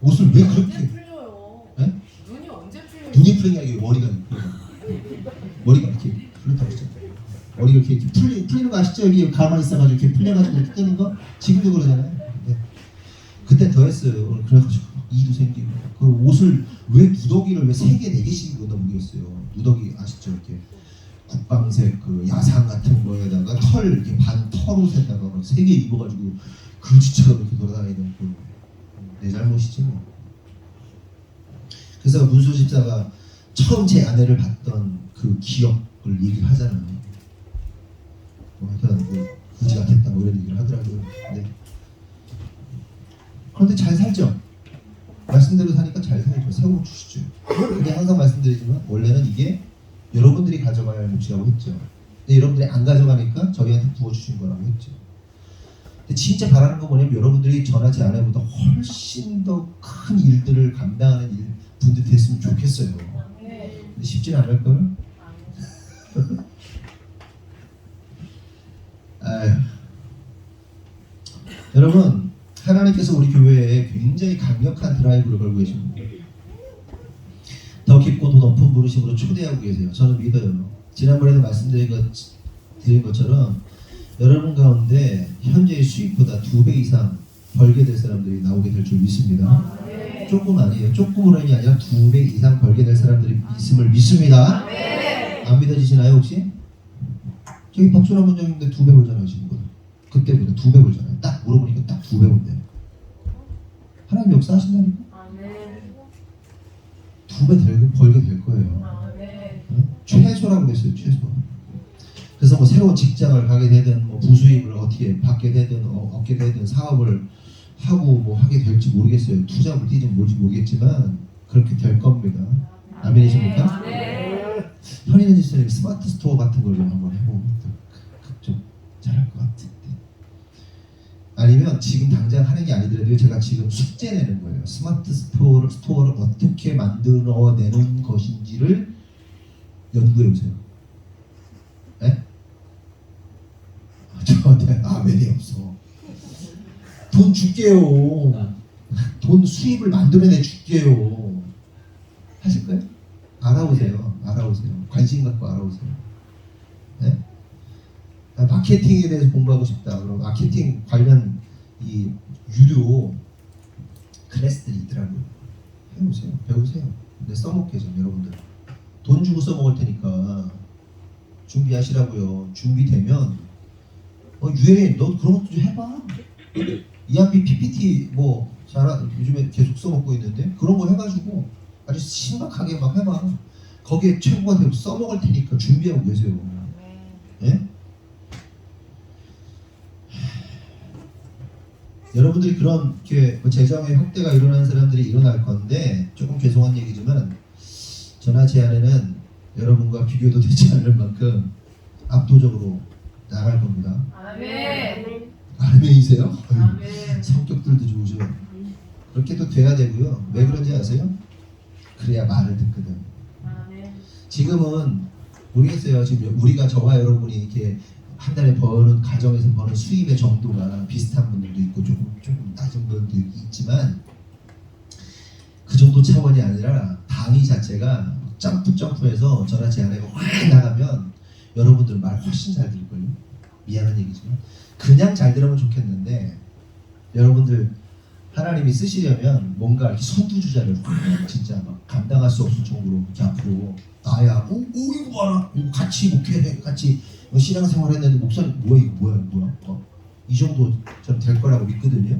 옷을 왜 그렇게 언제 풀려요? 네? 눈이 언제 풀려요? 눈이 풀린 게 아니고 머리가 이렇게 그렇다고 했잖아요. 머리가 이렇게 풀리는 거 아시죠? 여기 가만히 있어가지고 이렇게 풀려가지고 이렇게 뜨는 거 지금도 그러잖아요. 네. 그때 더 했어요. 그래가지고 이도 생기고 그 옷을 왜 누더기를 왜 3개 4개씩 입었나 모르겠어요. 누더기 아시죠? 이렇게 국방색 그 야상 같은 거에다가 털 이렇게 반 털옷에다가 막 3개 입어가지고 그지처럼 이렇게 돌아다니는 내 잘못이지 뭐. 그래서 문수 집사가 처음 제 아내를 봤던 그 기억을 얘기를 하잖아요. 하여튼 그지 같았다 뭐 이런 얘기를 하더라고요. 네. 그런데 잘 살죠. 말씀대로 사니까 잘 살죠. 세워 주시죠. 근데 항상 말씀드리지만 원래는 이게 여러분들이 가져가야 할 몫이라고 했죠. 근데 여러분들이 안 가져가니까 저희한테 부어주신 거라고 했죠. 근데 진짜 바라는 건 뭐냐면 여러분들이 저나 제 아내보다 훨씬 더 큰 일들을 감당하는 일, 분들 됐으면 좋겠어요. 근데 쉽지는 않을 걸. 아유. 여러분, 하나님께서 우리 교회에 굉장히 강력한 드라이브를 걸고 계십니다. 더 깊고 더 높은 부르심으로 초대하고 계세요. 저는 믿어요. 지난번에도 말씀드린 것처럼 여러분 가운데 현재의 수입보다 2배 이상 벌게 될 사람들이 나오게 될 줄 믿습니다. 조금 아니에요. 조금으로는 아니라 2배 이상 벌게 될 사람들이 있음을 믿습니다. 안 믿어지시나요 혹시? 저기 박수라 문장인데 2배 벌잖아요 지금. 그때보다 2배 벌잖아요. 딱 물어보니까 딱 2배 벌대요. 하나님 역사하신다니까. 2배 벌게 될 거예요. 응? 최소라고 그랬어요. 최소. 그래서 뭐 새로운 직장을 가게 되든 뭐 부수입을 어떻게 받게 되든 얻게 되든 사업을 하고 뭐 하게 될지 모르겠어요. 투잡을 뛰든 뭔지 모르겠지만 그렇게 될 겁니다. 아멘이십니까? 현인은 지수님 스마트 스토어 같은 걸 좀 한번 해보면 좀 잘할 것 같은데. 아니면 지금 당장 하는 게 아니더라도 제가 지금 숙제 내는 거예요. 스마트 스토어를 어떻게 만들어내는 것인지를 연구해 보세요. 네? 저한테 아멘이 없어. 돈 줄게요. 돈 수입을 만들어내 줄게요. 하실 거예요? 알아보세요. 관심 갖고 알아보세요. 네? 마케팅에 대해서 공부하고 싶다. 그럼 마케팅 관련 이 유료 클래스들이 있더라고요. 해보세요. 배우세요. 근데 써먹게 좀 여러분들. 돈 주고 써먹을 테니까 준비하시라고요. 준비되면 유해 너 그런 것도 좀 해봐. ERP PPT 뭐 요즘에 계속 써먹고 있는데 그런 거 해가지고 아주 심각하게 막 해봐. 거기에 최고가 되고 써먹을 테니까 준비하고 계세요. 예? 여러분들이 그런 재정의 확대가 일어나는 사람들이 일어날 건데 조금 죄송한 얘기지만 저나 제 아내는 여러분과 비교도 되지 않을 만큼 압도적으로 나갈 겁니다. 아멘이세요? 성격들도 좋으셔. 그렇게도 돼야 되고요. 왜 그런지 아세요? 그래야 말을 듣거든. 지금은 모르겠어요. 지금 우리가 저와 여러분이 이렇게 한 달에 버는 가정에서 버는 수입의 정도가 비슷한 분들도 있고 조금 낮은 분들도 있지만 그 정도 차원이 아니라 단위 자체가 점프해서 저나 제 아내가 확 나가면 여러분들 말 훨씬 잘 들을걸요. 미안한 얘기지만 그냥 잘 들으면 좋겠는데 여러분들 하나님이 쓰시려면 뭔가 이렇게 선두주자를 진짜 막 감당할 수 없을 정도로 이렇게 앞으로 나야 이거 봐라 이거 같이 목회해 같이 신앙생활 했는데 목사님 뭐야 이 정도 전 될 거라고 믿거든요.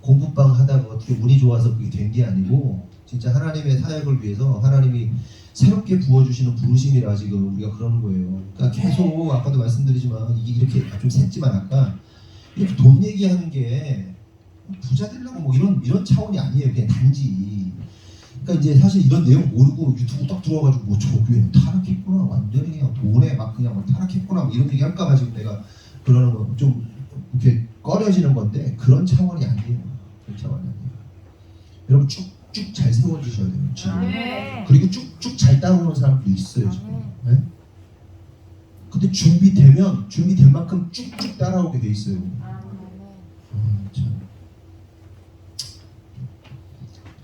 공부방 하다가 어떻게 운이 좋아서 그게 된 게 아니고 진짜 하나님의 사역을 위해서 하나님이 새롭게 부어주시는 부르심이라 지금 우리가 그러는 거예요. 그러니까 계속 아까도 말씀드리지만 이게 이렇게 좀 샜지만 아까 이렇게 돈 얘기하는 게 부자 되려고 뭐 이런 차원이 아니에요. 그냥 단지. 그러니까 이제 사실 이런 내용 모르고 유튜브 딱 들어와가지고 뭐 저 교회는 타락했구나 완전히 그냥 돈에 막 그냥 막 타락했구나 뭐 이런 얘기 할까봐 지금 내가 그러는 거 좀 이렇게 꺼려지는 건데 그런 차원이 아니에요. 그런 차원이 아니에요. 여러분 쭉쭉 잘 세워주셔야 돼요. 지금. 그리고 쭉쭉 잘 따라오는 사람도 있어요 지금. 네? 근데 준비된 만큼 쭉쭉 따라오게 돼 있어요. 참.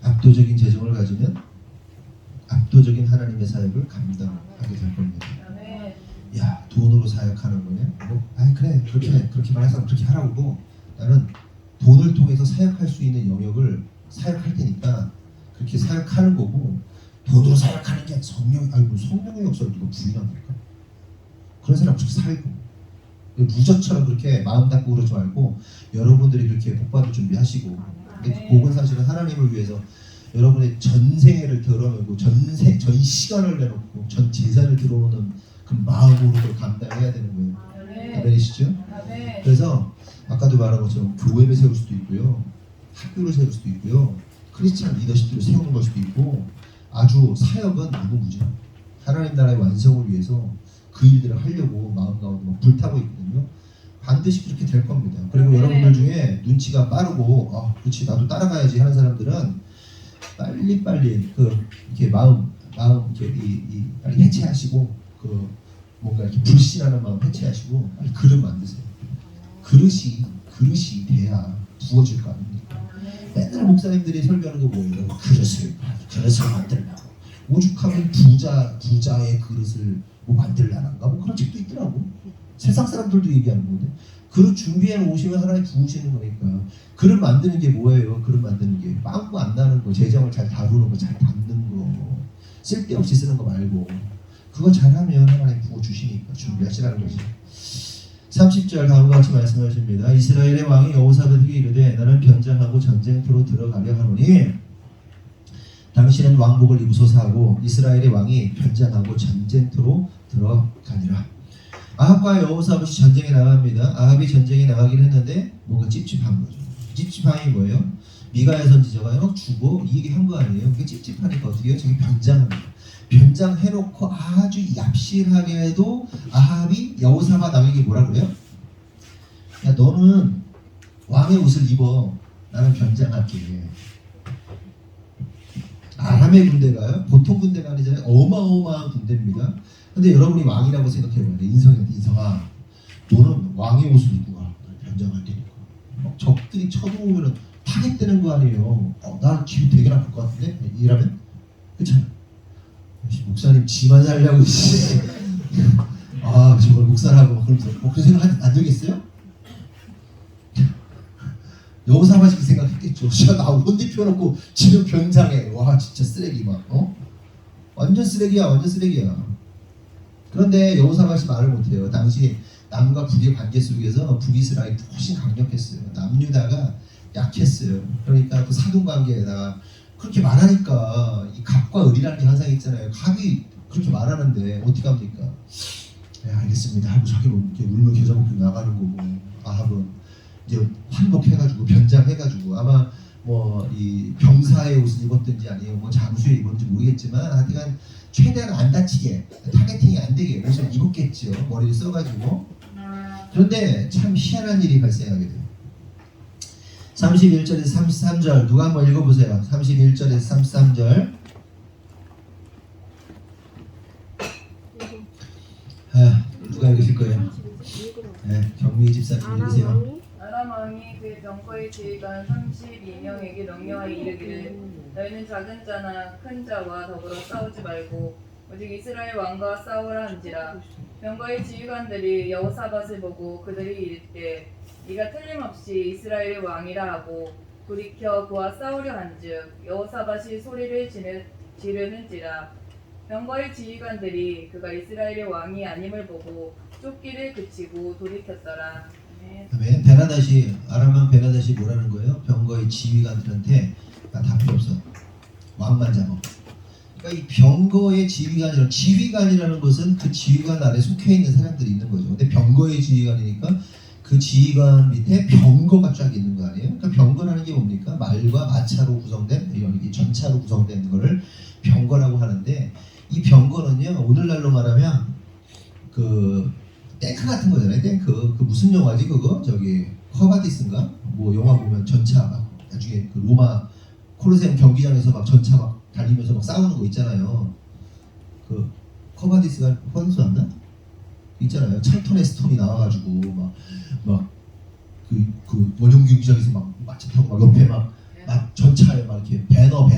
압도적인 재정을 가지면 압도적인 하나님의 사역을 감당하게 될 겁니다. 야, 돈으로 사역하는 거냐? 아니 그래 그렇게 말해서 그렇게 하라고. 나는 돈을 통해서 사역할 수 있는 영역을 사역할 테니까 그렇게 사역하는 거고 돈으로 사역하는 게 성령의 역사를 누가 부인합니까? 그런 사람 좀 살고 무저처럼 그렇게 마음 닫고 그러지 말고 여러분들이 그렇게 복받을 준비하시고 근데 복은 사실은 하나님을 위해서 여러분의 전생애를 드러내고 전 시간을 내놓고 전 재산을 들어오는 그 마음으로 그걸 감당해야 되는 거예요. 아멘이시죠? 그래서 아까도 말한 것처럼 교회를 세울 수도 있고요, 학교를 세울 수도 있고요, 크리스찬 리더십들을 세우는 걸 수도 있고 아주 사역은 무궁무진 하나님 나라의 완성을 위해서 그 일들을 하려고 마음 가운데 막 불타고 있거든요. 반드시 그렇게 될 겁니다. 그리고 여러분들 중에 눈치가 빠르고 그렇지 나도 따라가야지 하는 사람들은 빨리 이렇게 마음 이렇게 빨리 해체하시고 뭔가 이렇게 불신하는 마음 해체하시고 빨리 그릇 만드세요. 그릇이 돼야 부어질 거 아닙니까? 맨날 목사님들이 설교하는 거 뭐예요? 그릇을 만들라고. 오죽하면 부자의 그릇을 만들라는가? 그런 책도 있더라고. 세상 사람들도 얘기하는 건데 그릇 준비해 놓으시면 하나님 부으시는 거니까. 그릇 만드는 게 뭐예요? 그릇 만드는 게 빵꾸 안 나는 거, 재정을 잘 다루는 거, 잘 담는 거, 쓸데없이 쓰는 거 말고 그거 잘하면 하나님 부어주시니까 준비하시라는 거죠. 30절 다음과 같이 말씀하십니다. 이스라엘의 왕이 여호사밧에게 이르되 나는 변장하고 전쟁터로 들어가려 하노니 당신은 왕복을 입으소서 하고 이스라엘의 왕이 변장하고 전쟁터로 들어가니라. 아합과 여호사밧이 전쟁에 나갑니다. 아합이 전쟁에 나가긴 했는데 뭔가 찝찝한 거죠. 찝찝함이 뭐예요? 미가야 선지자가 주고 이 얘기 한 거 아니에요. 그게 찝찝하니까 어떻게 해요? 저기 변장합니다. 변장해놓고 아주 얍실하게도 아합이 여호사밧 왕에게 뭐라 그래요? 야 너는 왕의 옷을 입어. 나는 변장할게. 아람의 군대가요? 보통 군대가 아니잖아요. 어마어마한 군대입니다. 근데 여러분이 왕이라고 생각해봐요. 인성아 너는 왕의 옷을 입고 가. 변장할 테니까. 적들이 쳐들어오면 타겟되는 거 아니에요. 나 기분 되게 나쁠 것 같은데? 이라면? 그렇잖아. 목사님 지만 살려고 저걸 목사라고 그런 생각 안 들겠어요? 여호사밧이 그 생각했겠죠. 제가 나 옷 입혀놓고 지금 변장해. 와 진짜 쓰레기 막 완전 쓰레기야. 그런데 여호사밧이 말을 못해요. 당시 남과 북의 관계 속에서 북이스라엘이 훨씬 강력했어요. 남유다가 약했어요. 그러니까 그 사돈 관계에다가 그렇게 말하니까 이 갑과 을이라는 게 항상 있잖아요. 갑이 그렇게 말하는데 어떻게 합니까? 알겠습니다 하고 자기는 이렇게 울며 겨자 먹고 나가는 거고 아합은 이제 환복해가지고 변장해가지고 아마 이 병사의 옷을 입었든지 아니면 장수에 입었는지 모르겠지만 하여간 최대한 안 다치게 타겟팅이 안 되게 옷을 입었겠죠. 머리를 써가지고. 그런데 참 희한한 일이 발생하게 돼요. 31절에서 33절 누가 한번 읽어보세요. 31절에서 33절 누가 읽으실 거예요? 경미 집사님 읽으세요. 아람 왕이 그 병거의 지휘관 32명에게 명령하여 이르기를 너희는 작은 자나 큰 자와 더불어 싸우지 말고 오직 이스라엘 왕과 싸우라 한지라. 병거의 지휘관들이 여호사밧을 보고 그들이 이르되 네가 틀림없이 이스라엘의 왕이라 하고 돌이켜 그와 싸우려 한즉 여호사밧이 소리를 지르는지라. 병거의 지휘관들이 그가 이스라엘의 왕이 아님을 보고 쫓기를 그치고 돌이켰더라. 아멘. 아람왕 베나다시 뭐라는 거예요? 병거의 지휘관들한테 다 필요 없어. 왕만 잡아. 그러니까 이 병거의 지휘관이라는 것은 그 지휘관 아래 속해 있는 사람들이 있는 거죠. 근데 병거의 지휘관이니까 그 지휘관 밑에 병거가 쫙 있는 거 아니에요? 그러니까 병거라는 게 뭡니까? 말과 마차로 구성된 전차로 구성된 거를 병거라고 하는데 이 병거는요 오늘날로 말하면 탱크 같은 거잖아요. 탱크. 그 무슨 영화지 그거? 저기 커바디스인가? 영화 보면 전차 막 나중에 그 로마 콜로세움 경기장에서 막 전차 막 달리면서 막 싸우는 거 있잖아요. 그 커바디스 맞나? 있잖아요. 찰턴 헤스턴이 나와가지고 그 원형 경기장에서 막 마차 타고 막 옆에 막 전차에 막 이렇게 배너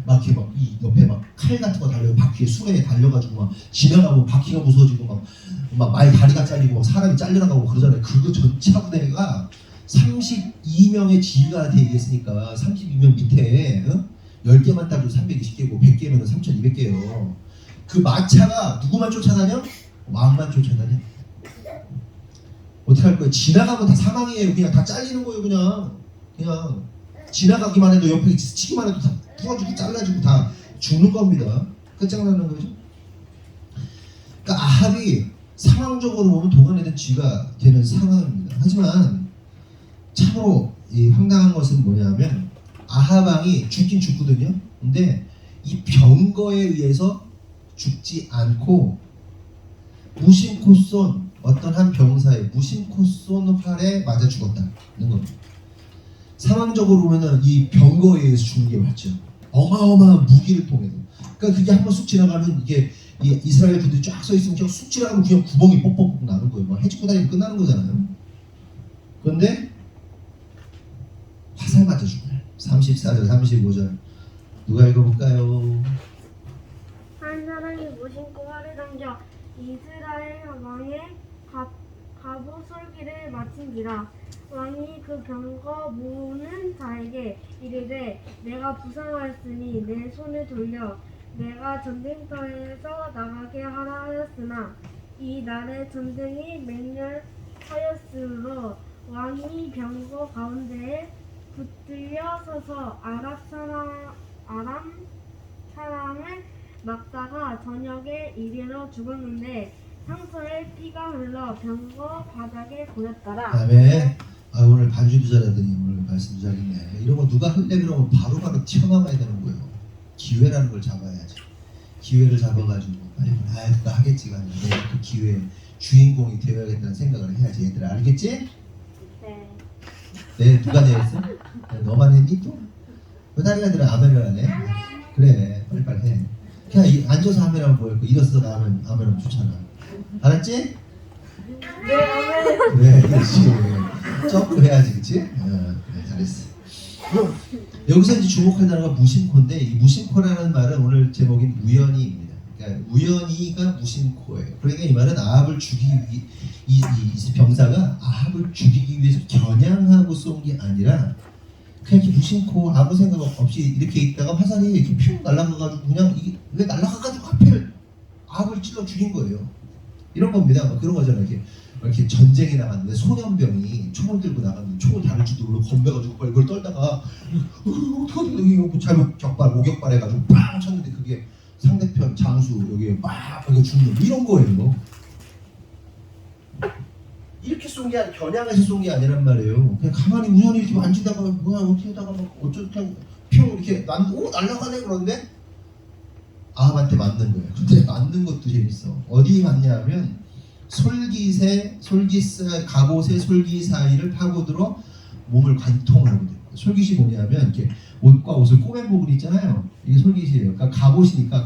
막 이렇게 막 이 옆에 막 칼 같은 거 달려 바퀴에 수레에 달려가지고 막 지나가고 바퀴가 부서지고 막 말 다리가 잘리고 막 사람이 잘려나가고 그러잖아요. 그거 전차 부대가 32명의 지휘관한테 얘기했으니까 32명 밑에 10개만 따도 320개고 100개면 3200개예요. 그 마차가 누구만 쫓아다녀? 왕만 쫓아다녀. 어떻게 할 거예요? 지나가면 다 사망이에요. 그냥 다 잘리는 거예요. 그냥 지나가기만 해도 옆에 치기만 해도 다 부러지고 잘라지고 다 죽는 겁니다. 끝장나는 거죠. 그러니까 아합이 상황적으로 보면 동안에는 쥐가 되는 상황입니다. 하지만 참으로 이 황당한 것은 뭐냐면 아합 왕이 죽긴 죽거든요. 근데 이 병거에 의해서 죽지 않고 무심코 쏜 어떤 한 병사의 무심코 쏜 활에 맞아 죽었다는 겁니다. 상황적으로 보면은 이 병거에 의해서 죽는 게 맞죠. 어마어마한 무기를 통해서. 그러니까 그게 한번 쑥 지나가면 이게 이 이스라엘 군들이 쫙 서 있으면 그냥 쑥 지나가면 그냥 구멍이 뻑뻑 나는 거예요. 막 해집고 다니면 끝나는 거잖아요. 그런데 화살 맞아 죽어요. 34절, 35절 누가 읽어볼까요? 한 사람이 무심코 활을 당겨 이스라엘 왕의 갑옷 솔기를 마친지라. 왕이 그 병거 모으는 자에게 이르되 내가 부상하였으니 내 손을 돌려 내가 전쟁터에서 나가게 하라 하였으나 이 날에 전쟁이 맹렬하였으므로 왕이 병거 가운데에 붙들려 서서 아람 사람을 막다가 저녁에 이르러 죽었는데 상처에 피가 흘러 병거 바닥에 고였더라. 다음에 오늘 반주도 잘하더니 오늘 말씀도 잘했네. 이런 거 누가 할래 그러면 바로바로 튀어나와야 되는 거예요. 기회라는 걸 잡아야지. 기회를 잡아가지고 빨리 누가 하겠지가 아니라 내가 그 기회의 주인공이 되어야겠다는 생각을 해야지. 얘들아 알겠지? 네. 네, 누가 내했어? 너만 했니 또? 왜 다른 애들은 아멘을 안 해? 그래, 빨리빨리 해. 그냥 앉아서 아멘하면 뭐야? 일어서서 아멘하면 좋잖아. 알았지? 네, 아멘. 그래, 그렇지. 점프 해야지, 그치? 네, 잘했어. 여기서 이제 주목할 단어가 무심코인데, 이 무심코라는 말은 오늘 제목인 우연히입니다. 그러니까 우연히가 무심코예요. 그러니까 이 말은 아합을 죽이기 이 병사가 아합을 죽이기 위해서 겨냥하고 쏜 게 아니라 그냥 이렇게 무심코 아무 생각 없이 이렇게 있다가 화살이 이렇게 퓨 날아가가지고 그냥 이게 왜 날아가가지고 하필 아합을 찔러 죽인 거예요. 이런 겁니다. 막 그런 거잖아요. 이렇게 전쟁에 나갔는데 소년병이 총을 들고 나갔는데 총을 다룰 줄도 모르고 겁내가지고 그걸 떨다가 어떡하지? 잘못 오격발 해가지고 빵 쳤는데 그게 상대편 장수 여기에 막 죽는 이런 거예요. 이렇게 쏜 게 아니라 겨냥해서 쏜 게 아니란 말이에요. 그냥 가만히 우연히 이렇게 만지다가 뭐야 어떻게 하다가 막 어쩌다 뿅 이렇게 날아가네 그런데 아합한테 맞는 거예요. 근데 맞는 것도 재밌어. 어디 맞냐면 갑옷의 솔기 사이를 파고들어 몸을 관통하게 돼요. 솔깃이 뭐냐면 이렇게 옷과 옷을 꼬맨 부분 있잖아요. 이게 솔깃이에요. 그러니까 갑옷이니까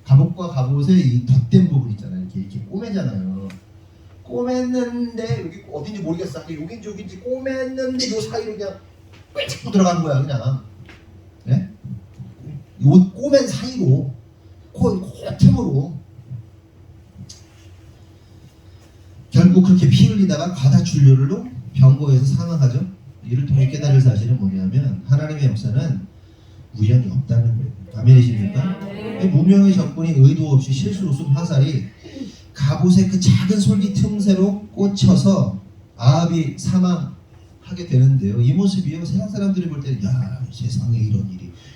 갑옷과 갑옷의 이 덧댄 부분 있잖아요. 이렇게 꼬매잖아요. 꼬맸는데 여기 어딘지 모르겠어. 여긴지 여긴지 꼬맸는데 요 사이로 그냥 꿰찍고 들어가는 거야 그냥. 네? 요 꼬맨 사이로 코 틈으로 결국 그렇게 피 흘리다가 과다출혈로 병고에서 사망하죠. 이를 통해 깨달을 사실은 뭐냐면 하나님의 역사는 우연이 없다는 거예요. 아멘이십니까? 무명의 적군이 의도 없이 실수로 쏜 화살이 갑옷의 그 작은 솔기 틈새로 꽂혀서 아합이 사망하게 되는데요. 이 모습이요. 세상 사람들이 볼 때는 야 세상에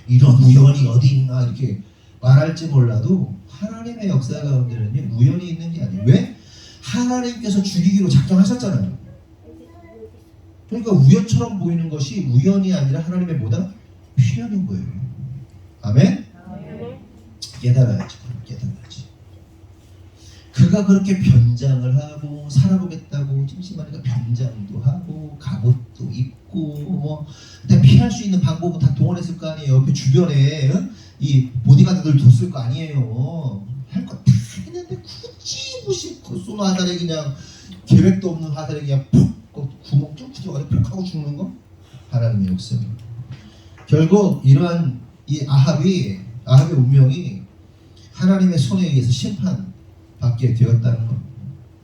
이런 우연이 어디 있나 이렇게 말할지 몰라도 하나님의 역사 가운데는 우연이 있는 게 아니에요. 왜? 하나님께서 죽이기로 작정하셨잖아요. 그러니까 우연처럼 보이는 것이 우연이 아니라 하나님의 뭐다? 필연인 거예요. 아멘? 깨달아야지. 그가 그렇게 변장을 하고 살아보겠다고 찜찜하니까 변장도 하고 갑옷도 입고 뭐 피할 수 있는 방법은 다 동원했을 거 아니에요. 옆에 주변에 이 보디가드들 뒀을 거 아니에요. 할 거 다 했는데 굳이 무심코 쏘는 화살에 그냥 계획도 없는 화살에 그냥 푹 구멍 뚫고 들어가서 푹 하고 죽는 거? 하나님의 역사. 결국 이러한 이 아합의 운명이 하나님의 손에 의해서 심판받게 되었다는 겁니다.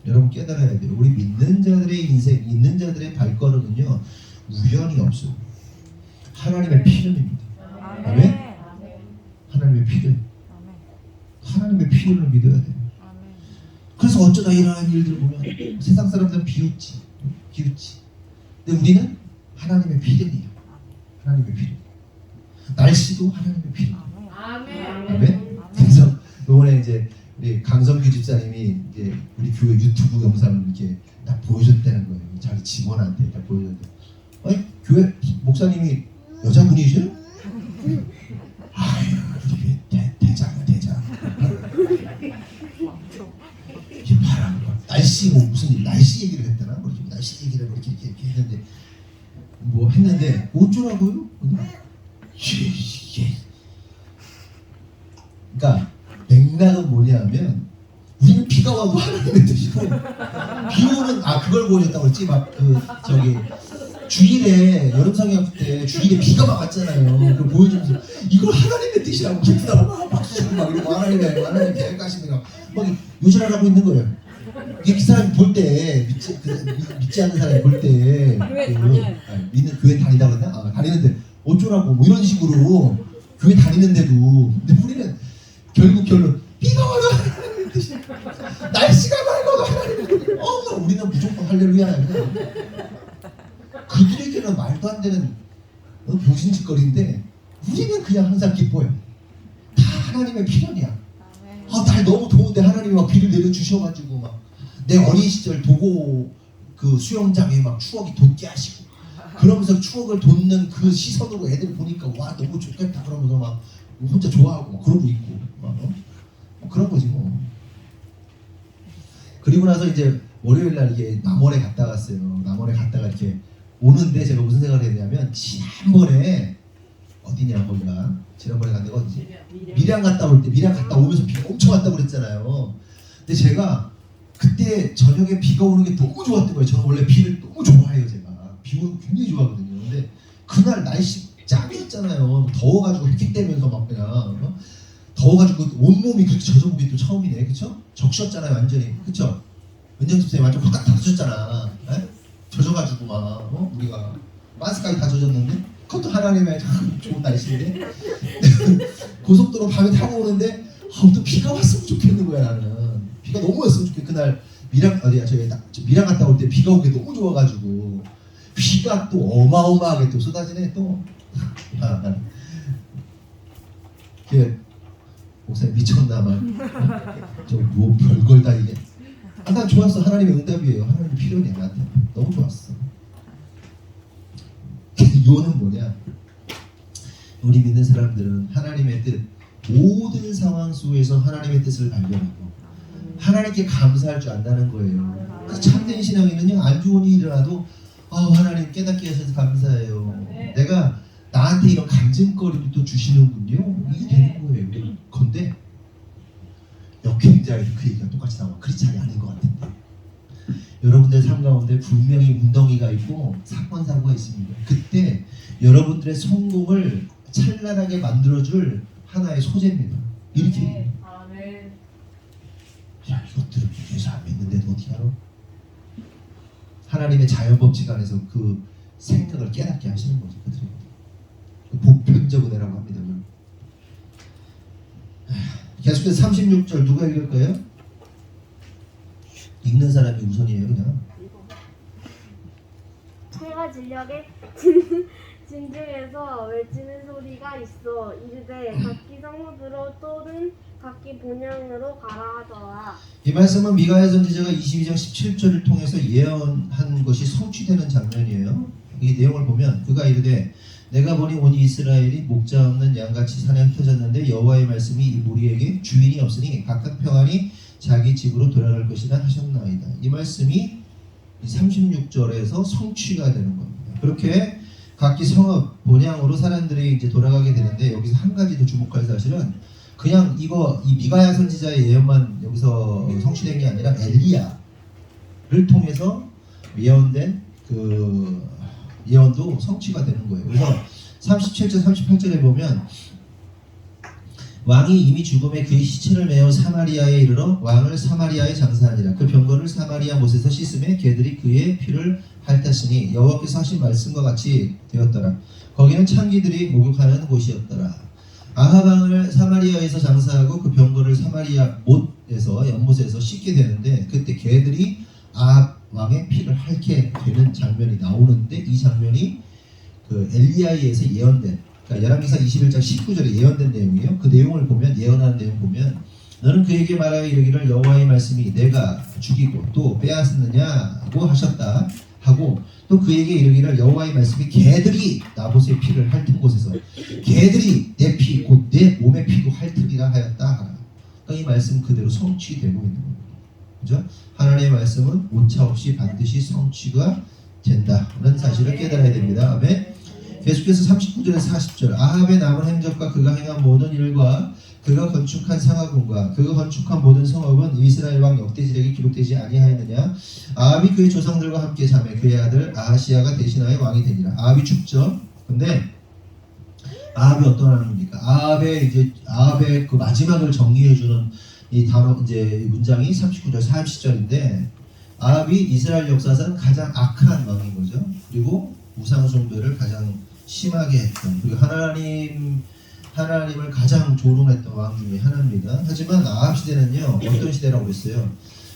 여러분 깨달아야 돼요. 우리 믿는 자들의 인생, 믿는 자들의 발걸음은요 우연이 없어요. 하나님의 필연입니다. 아멘? 하나님의 필연. 하나님의 필연을 믿어야 돼요. 그래서 어쩌다 이러한 일들을 보면 세상 사람들은 비웃지. 근데 우리는 하나님의 필연이에요. 하나님의 필연. 날씨도 하나님의 필연. 아멘. 그래서 이번에 이제 우리 강성규 집사님이 이제 우리 교회 유튜브 영상을 이렇게 딱 보여줬다는 거예요. 자기 직원한테 딱 보여줬는데, 아니 교회 목사님이 여자분이셔요? 아유, 우리 대장. 이게 바람, 날씨 뭐 무슨 날씨 얘기를 했더라. 뭐 이렇게 날씨 얘기를 이렇게 했는데 뭐 했는데 어쩌라고요? 이게 그러니까 맥락은 뭐냐면 우리는 비가 와도 하나님의 뜻이고 비 오는 그걸 보여줬다고 그랬지 막 저기 주일에 여름 성경 때 주일에 비가 막 왔잖아요. 그걸 보여주면서 이걸 하나님의 뜻이라고 기쁘다고 막 박수 치고 막 이러고 하나님 계획하시느라 막 요절하라고 있는 거예요. 이게 그 사람이 볼 때 믿지 않는 사람이 볼 때 교회 다녀요. 믿는 교회 다니다고 했나? 다니는데 어쩌라고 뭐 이런 식으로 교회 다니는데도 근데 우리는 결국 결론 비가 와도 하나님의 뜻이 날씨가 맑아도 하나님의 뜻이 우리는 무조건 할렐루야야. 그들에게는 말도 안 되는 병신짓거리인데 우리는 그냥 항상 기뻐요. 다 하나님의 필연이야. 날 너무 더운데 하나님이 막 비를 내려주셔가지고 막 내 어린 시절 도고 그 수영장에 막 추억이 돋게 하시고 그러면서 추억을 돋는 그 시선으로 애들 보니까 와 너무 좋겠다 그러면서 막 혼자 좋아하고 막 그러고 있고 막 그런 거지 뭐. 그리고 나서 이제 월요일 날 이게 남원에 갔다 갔어요. 남원에 갔다가 이렇게 오는데 제가 무슨 생각을 했냐면 지난번에 어디냐 거기가 지난번에 간 데가 어디지? 밀양 갔다 올 때 밀양 갔다 오면서 비가 엄청 왔다고 그랬잖아요. 근데 제가 그때 저녁에 비가 오는 게 너무 좋았던 거예요. 저는 원래 비를 너무 좋아해요. 제가 비 오는 거 굉장히 좋아하거든요. 근데 그날 날씨 짱이었잖아요. 더워가지고 헥헥대면서 막 그냥 더워가지고 온몸이 그렇게 젖어본 게 또 처음이네. 그쵸? 적셨잖아요 완전히. 그쵸? 은정 집사님 완전 확 닫으셨잖아. 젖어가지고 막 우리가 마스크까지 다 젖었는데 그것도 하나님의 참 좋은 날씨인데 고속도로 밤에 타고 오는데 또 비가 왔으면 좋겠는 거야. 나는 비가 너무 왔으면 좋겠. 그날 밀양 밀양 갔다 올 때 비가 오는 게 너무 좋아가지고 비가 또 어마어마하게 또 쏟아지네 또. 목사님 미쳤나 봐. 저뭐 별걸 다 이게. 난 좋았어. 하나님의 응답이에요. 하나님 필요해 나한테. 너무 좋았어. 요는 뭐냐? 우리 믿는 사람들은 하나님의 뜻 모든 상황 속에서 하나님의 뜻을 발견하고 하나님께 감사할 줄 안다는 거예요. 참된 신앙인은요 안 좋은 일이 일어나도 하나님 깨닫게 하셔서 감사해요. 내가 나한테 이런 감정거리를 또 주시는군요. 이게 되는 거예요. 그런데 역행자에도 그 얘기가 똑같이 나와. 크리스찬이 아닌 것 같은데 여러분들 삶 가운데 분명히 웅덩이가 있고 사건 사고가 있습니다. 그때 여러분들의 성공을 찬란하게 만들어줄 하나의 소재입니다. 이렇게 얘기해요. 야 이것들을 위해서 안 믿는데도 어떻게 알아? 하나님의 자연법칙 안에서 그 생각을 깨닫게 하시는 거죠. 그들이 보편적 은혜라고 합니다. 계속해서 36절 누가 읽을 거예요? 읽는 사람이 우선이에요. 그냥 해가 진력에 진중에서 외치는 소리가 있어 이르되 각기 성읍으로 또는 각기 본향으로 가라 하더라. 이 말씀은 미가야 선지자가 22장 17절을 통해서 예언한 것이 성취되는 장면이에요. 이 내용을 보면 그가 이르되 내가 보니 온 이스라엘이 목자 없는 양같이 산에 흩어졌는데 여호와의 말씀이 이 무리에게 주인이 없으니 각각 평안히 자기 집으로 돌아갈 것이라 하셨나이다. 이 말씀이 36절에서 성취가 되는 겁니다. 그렇게 각기 성읍 본향으로 사람들이 이제 돌아가게 되는데 여기서 한 가지 더 주목할 사실은 그냥 이 미가야 선지자의 예언만 여기서 성취된 게 아니라 엘리야를 통해서 예언된 그 예언도 성취가 되는 거예요. 그래서 37절 38절에 보면 왕이 이미 죽음에 그의 시체를 메어 사마리아에 이르러 왕을 사마리아에 장사하니라. 그 병거를 사마리아 못에서 씻음에 개들이 그의 피를 핥았으니 여호와께서 하신 말씀과 같이 되었더라. 거기는 창기들이 목욕하는 곳이었더라. 아합 왕을 사마리아에서 장사하고 그 병거를 사마리아 못에서 연못에서 씻게 되는데 그때 개들이 아합 왕의 피를 핥게 되는 장면이 나오는데 이 장면이 그 엘리야에 의해서 예언된 그러니까 열왕기사 21장 19절에 예언된 내용이에요. 그 내용을 보면 예언하는 내용 보면 너는 그에게 말하여 이르기를 여호와의 말씀이 내가 죽이고 또 빼앗았느냐고 하셨다 하고 또 그에게 이르기를 여호와의 말씀이 개들이 나봇의 피를 핥은 곳에서 개들이 내 피 곧 내 몸의 피도 핥으리라 하였다 하라. 그러니까 이 말씀 그대로 성취되고 있는 겁니다. 그죠? 하나님의 말씀은 오차 없이 반드시 성취가 된다는 사실을 깨달아야 됩니다. 아멘. 계속해서 39절에서 40절 아합의 남은 행적과 그가 행한 모든 일과 그가 건축한 상하궁과 그가 건축한 모든 성읍은 이스라엘 왕 역대지력에 기록되지 아니하였느냐. 아합이 그의 조상들과 함께 자매 그의 아들 아하시야가 대신하여 왕이 되니라. 아합이 죽죠. 근데 아합이 어떤 하나님입니까? 아합의 그 마지막을 정리해주는 이 단어 이제 문장이 39절 30절인데 아합이 이스라엘 역사상 가장 악한 왕인 거죠. 그리고 우상 숭배를 가장 심하게 했던, 그리고 하나님을 가장 조롱했던 왕 중에 하나입니다. 하지만 아합 시대는요 어떤 시대라고 그랬어요?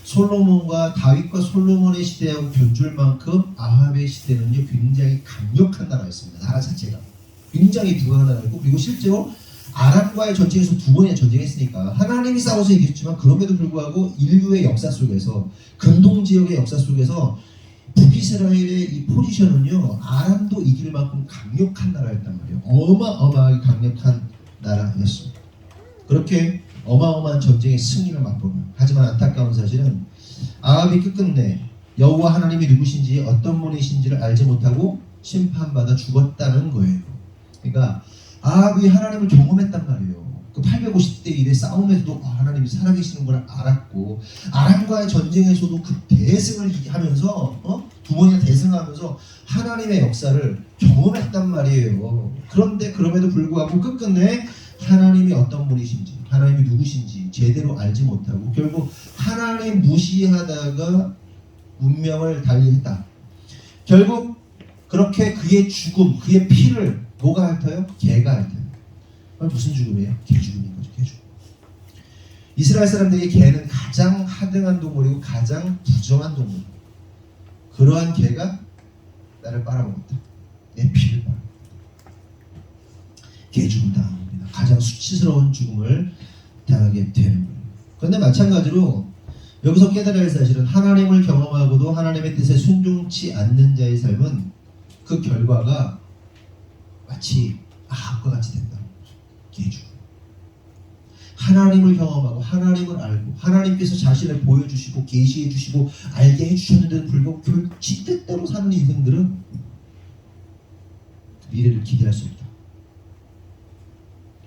솔로몬과 다윗과 솔로몬의 시대하고 견줄 만큼 아합의 시대는요 굉장히 강력한 나라였습니다. 나라 자체가 굉장히 부강한 나라였고, 그리고 실제로 아람과의 전쟁에서 2번이나 전쟁했으니까 하나님이 싸워서 이겼지만 그럼에도 불구하고 인류의 역사 속에서 근동 지역의 역사 속에서 북이스라엘의 이 포지션은요 아람도 이길 만큼 강력한 나라였단 말이에요. 어마어마하게 강력한 나라였습니다. 그렇게 어마어마한 전쟁의 승리를 맛보는, 하지만 안타까운 사실은 아합이 끝끝내 여호와 하나님이 누구신지 어떤 분이신지를 알지 못하고 심판받아 죽었다는 거예요. 그러니까 아합이 하나님을 경험했단 말이에요. 그 850대 1의 싸움에서도 하나님이 살아계시는 걸 알았고, 아람과의 전쟁에서도 그 대승을 하면서 2번이나 대승하면서 하나님의 역사를 경험했단 말이에요. 그런데 그럼에도 불구하고 끝끝내 하나님이 어떤 분이신지, 하나님이 누구신지 제대로 알지 못하고 결국 하나님 무시하다가 운명을 달리했다. 결국 그렇게 그의 죽음, 그의 피를 뭐가 핥아요? 개가 핥아요. 무슨 죽음이에요? 개 죽음인 거죠. 개 죽음. 이스라엘 사람들에게 개는 가장 하등한 동물이고 가장 부정한 동물. 그러한 개가 나를 빨아먹었다. 내 피를 빨아먹었다. 개 죽음 당한 겁니다. 가장 수치스러운 죽음을 당하게 되는 거예요. 그런데 마찬가지로 여기서 깨달아야 할 사실은 하나님을 경험하고도 하나님의 뜻에 순종치 않는 자의 삶은 그 결과가 마치 아합과 같이 된다. 개죽음. 하나님을 경험하고 하나님을 알고 하나님께서 자신을 보여주시고 계시해 주시고 알게 해주셨는데도 불구하고 결국 지 뜻대로 사는 인생들은 미래를 기대할 수 없다.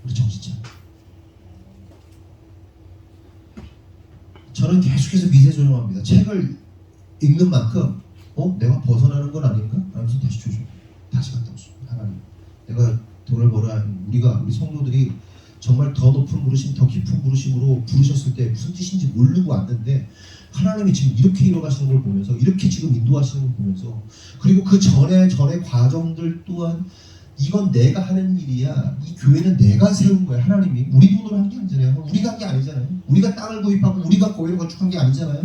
우리 정신차. 저는 계속해서 미세조정합니다. 책을 읽는 만큼 내가 벗어나는 건 아닌가? 하면서 다시 조정. 다시 갔다 오십니다. 하나님, 내가 돈을 벌어야 우리 성도들이 정말 더 높은 부르심, 더 깊은 부르심으로 부르셨을 때 무슨 뜻인지 모르고 왔는데 하나님이 지금 이렇게 이뤄가시는 걸 보면서, 이렇게 지금 인도하시는 걸 보면서, 그리고 그 전에 과정들 또한 이건 내가 하는 일이야. 이 교회는 내가 세운 거야. 하나님이 우리 돈으로 한 게 아니잖아요. 우리가 한 게 아니잖아요. 우리가 땅을 구입하고 우리가 교회를 건축한 게 아니잖아요.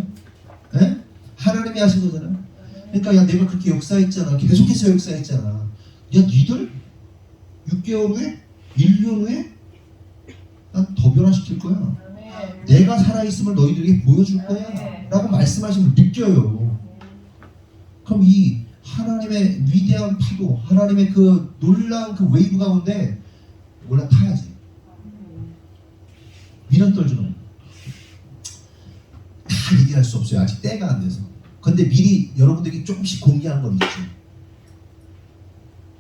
에? 하나님이 하신 거잖아요. 그러니까 야 내가 그렇게 역사했잖아. 계속해서 역사했잖아. 야 니들 6개월 후에? 1년 후에? 난 더 변화시킬 거야. 내가 살아있음을 너희들에게 보여줄 거야 라고 말씀하시면 느껴요. 그럼 이 하나님의 위대한 파도, 하나님의 그 놀라운 그 웨이브 가운데 올라타야지. 미련 떨주는 다 얘기할 수 없어요. 아직 때가 안 돼서. 근데 미리 여러분들에게 조금씩 공개한 건 있죠.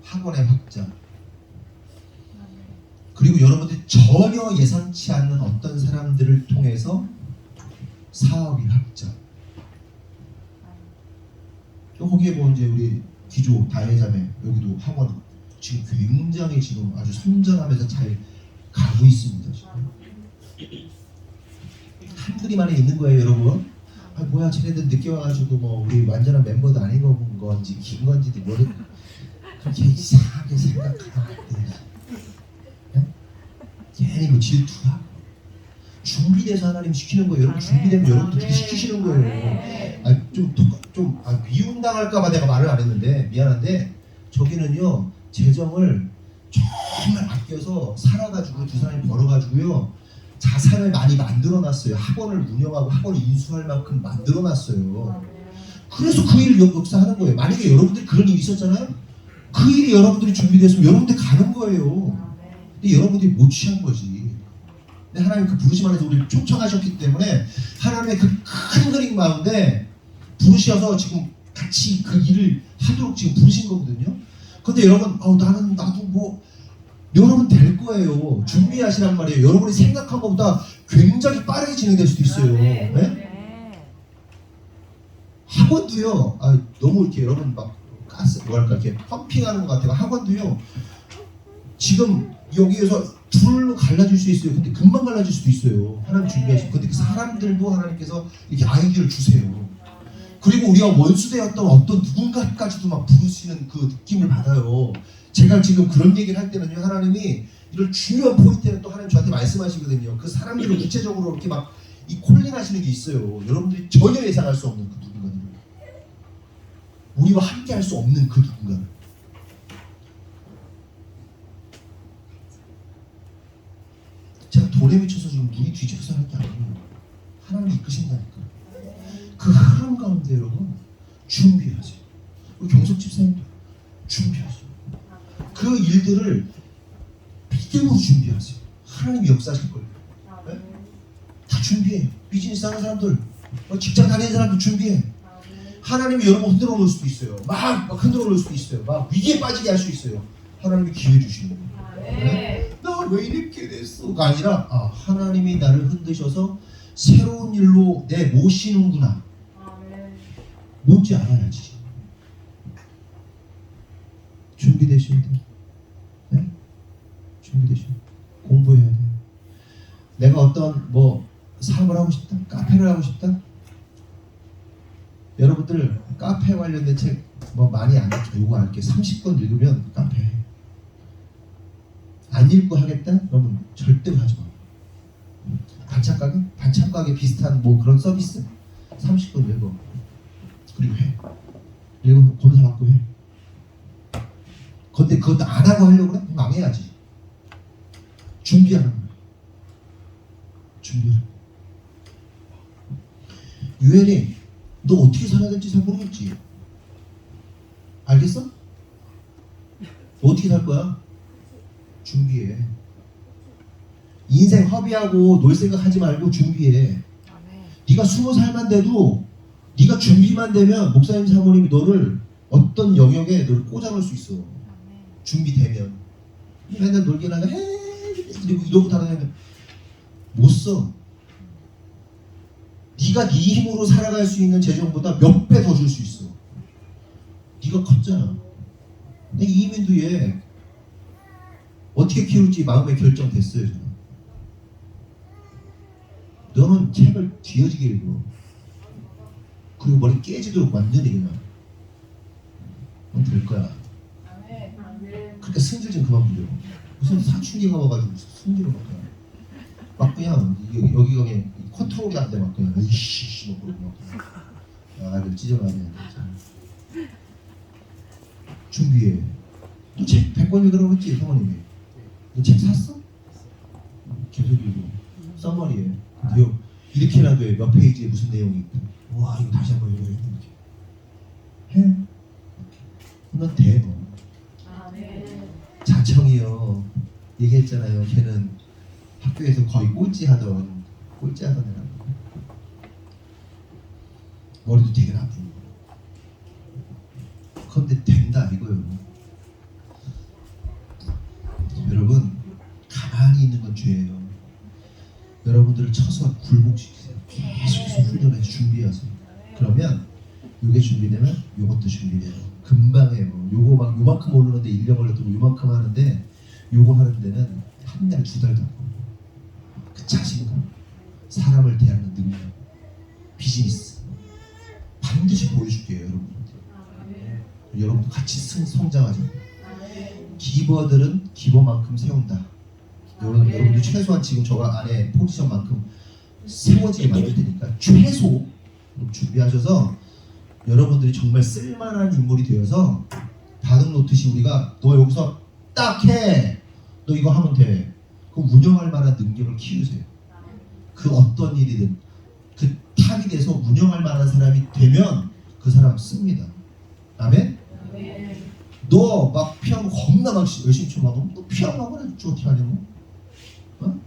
학원의 확장, 그리고 여러분들이 전혀 예상치 않는 어떤 사람들을 통해서 사업이 확장. 거기에 뭐 이제 우리 기조 다혜자매 여기도 학원 지금 굉장히 지금 아주 선전하면서 잘 가고 있습니다. 지금 한둘이 만에 있는 거예요, 여러분. 아 뭐야, 쟤네들 늦게 와가지고 뭐 우리 완전한 멤버도 아닌 건지 긴 건지도 모르. 그렇게 이상하게 생각하면 안 돼. 괜히 뭐 질투하고 준비돼서 하나님 시키는 거예요. 여러분 준비되면 여러분들 시키시는 거예요. 좀 미움당할까봐 내가 말을 안 했는데 미안한데 저기는요 재정을 정말 아껴서 살아가지고 두 사람이 벌어가지고요 자산을 많이 만들어놨어요. 학원을 운영하고 학원을 인수할 만큼 만들어놨어요. 그래서 그 일을 역사하는 거예요. 만약에 여러분들이 그런 일이 있었잖아요. 그 일이 여러분들이 준비됐으면 여러분들 가는 거예요. 근데 여러분들이 못 취한 거지. 근데 하나님 그 부르심 안에서 우리를 초청하셨기 때문에 하나님의 그 큰 그림 가운데 부르셔서 지금 같이 같이 그 일을 하도록 지금 부르신 거거든요. 근데 여러분, 나도 뭐 여러분 될 거예요. 준비하시란 말이에요. 여러분이 생각한 것보다 굉장히 빠르게 진행될 수도 있어요. 네? 네. 학원도요. 너무 이렇게 여러분 막 뭐랄까 이렇게 펌핑하는 것 같아요. 학원도요. 지금 여기에서 둘로 갈라질 수 있어요. 근데 금방 갈라질 수도 있어요. 하나님 준비하시고. 근데 그 사람들도 하나님께서 이렇게 아이디어를 주세요. 그리고 우리가 원수되었던 어떤 누군가까지도 막 부르시는 그 느낌을 받아요. 제가 지금 그런 얘기를 할 때는요, 하나님이 이런 중요한 포인트는 또 하나님 저한테 말씀하시거든요. 그 사람들을 구체적으로 이렇게 막 이 콜링하시는 게 있어요. 여러분들이 전혀 예상할 수 없는 그 누군가를, 우리와 함께 할 수 없는 그 누군가를. 제가 돌에 미쳐서 지금 눈이 뒤집어서 하는 게 아니에요. 하나님이 이끄신다니까. 그 흐름 가운데 여러분 준비하세요. 우리 경석 집사님도 준비하세요. 그 일들을 믿음으로 준비하세요. 하나님이 역사하실 거예요. 네? 다 준비해요. 비즈니스 하는 사람들, 직장 다니는 사람들 준비해. 하나님이 여러분 흔들어 놓을 수도 있어요. 막 흔들어 놓을 수도 있어요. 막 위기에 빠지게 할 수 있어요. 하나님이 기회 주시는 거예요. 네? 나 왜 이렇게 됐어가 아니라 하나님이 나를 흔드셔서 새로운 일로 내 모시는구나. 뭔지 알아야지. 준비되시면 돼요. 네? 준비되시면 공부해야 돼요. 내가 어떤 사업을 하고 싶다, 카페를 하고 싶다. 여러분들 카페 관련된 책 많이 안 읽죠. 요거 할게. 30권 읽으면 카페 해. 안 읽고 하겠다? 그러면 절대로 하지 마. 반찬 가게? 반찬 가게 비슷한 그런 서비스? 30권 읽어. 그리고 해. 읽으면 검사 받고 해. 근데 그것도 안 하고 하려고 그래? 망해야지. 준비하는 거야. 준비하는 거야. 유엔이 너 어떻게 살아야 될지 잘 모르겠지? 알겠어? 너 어떻게 살 거야? 준비해. 인생 허비하고 놀 생각 하지 말고 준비해. 네가 20살만 돼도 네가 준비만 되면 목사님 사모님이 너를 어떤 영역에 너를 꽂아놓을 수 있어. 준비되면. 맨날 놀긴 하면 그리고 이러고 다니면 못 써. 네가 네 힘으로 살아갈 수 있는 재정보다 몇 배 더 줄 수 있어. 네가 컸잖아. 근데 이민도 얘 어떻게 키울지 마음에 결정됐어요. 저는. 너는 책을 뒤어지게 읽어. 그리고 머리 깨지도록 완전히 그냥 넌 될 거야. 그러니까 승질 좀 그만 부려. 무슨 사춘기가 와가지고 승질을 막 그냥 여기가 그냥 컨트롤이 안 돼. 막 그냥 이씨 막 그러고 막 나를 찢어놔야 돼. 준비해. 너 책 100권 읽으라고 했지 사모님이. 너 책 샀어? 계속 읽어. 써머리에. 근데요 이렇게라도 해. 몇 페이지에 무슨 내용이 있고. 와 이거 다시 한번 읽어야 돼. 이렇게 해. 넌 돼. 너. 자청이요. 얘기했잖아요. 걔는 학교에서 거의 꼴찌하던 애라고. 머리도 되게 나쁘고. 그런데 된다 이거요. 여러분 가만히 있는 건 죄예요. 여러분들을 쳐서 굴복시키세요. 계속 훈련해서 준비하세요. 그러면 이게 준비되면 이것도 준비돼요. 금방 해요. 요거 막 요만큼 오르는데 1년 걸려도 요만큼 하는데 요거 하는 데는 한 달, 2달 걸려요. 그 자신감, 사람을 대하는 능력, 비즈니스 반드시 보여줄게요, 여러분한테. 여러분도 같이 성장하죠. 기버들은 기버만큼 세운다. 여러분들 최소한 지금 저 안에 포지션만큼 세워지게 만들 테니까 최소 준비하셔서 여러분들이 정말 쓸만한 인물이 되어서 반응 놓듯이 우리가 너 여기서 딱 해. 너 이거 하면 돼. 그럼 운영할 만한 능력을 키우세요. 그 어떤 일이든 그 탑이 돼서 운영할 만한 사람이 되면 그 사람 씁니다. 아멘? 너 막 피아노 겁나 막 열심히 쳐. 너 피아노 하고 어떻게 하냐고? 어?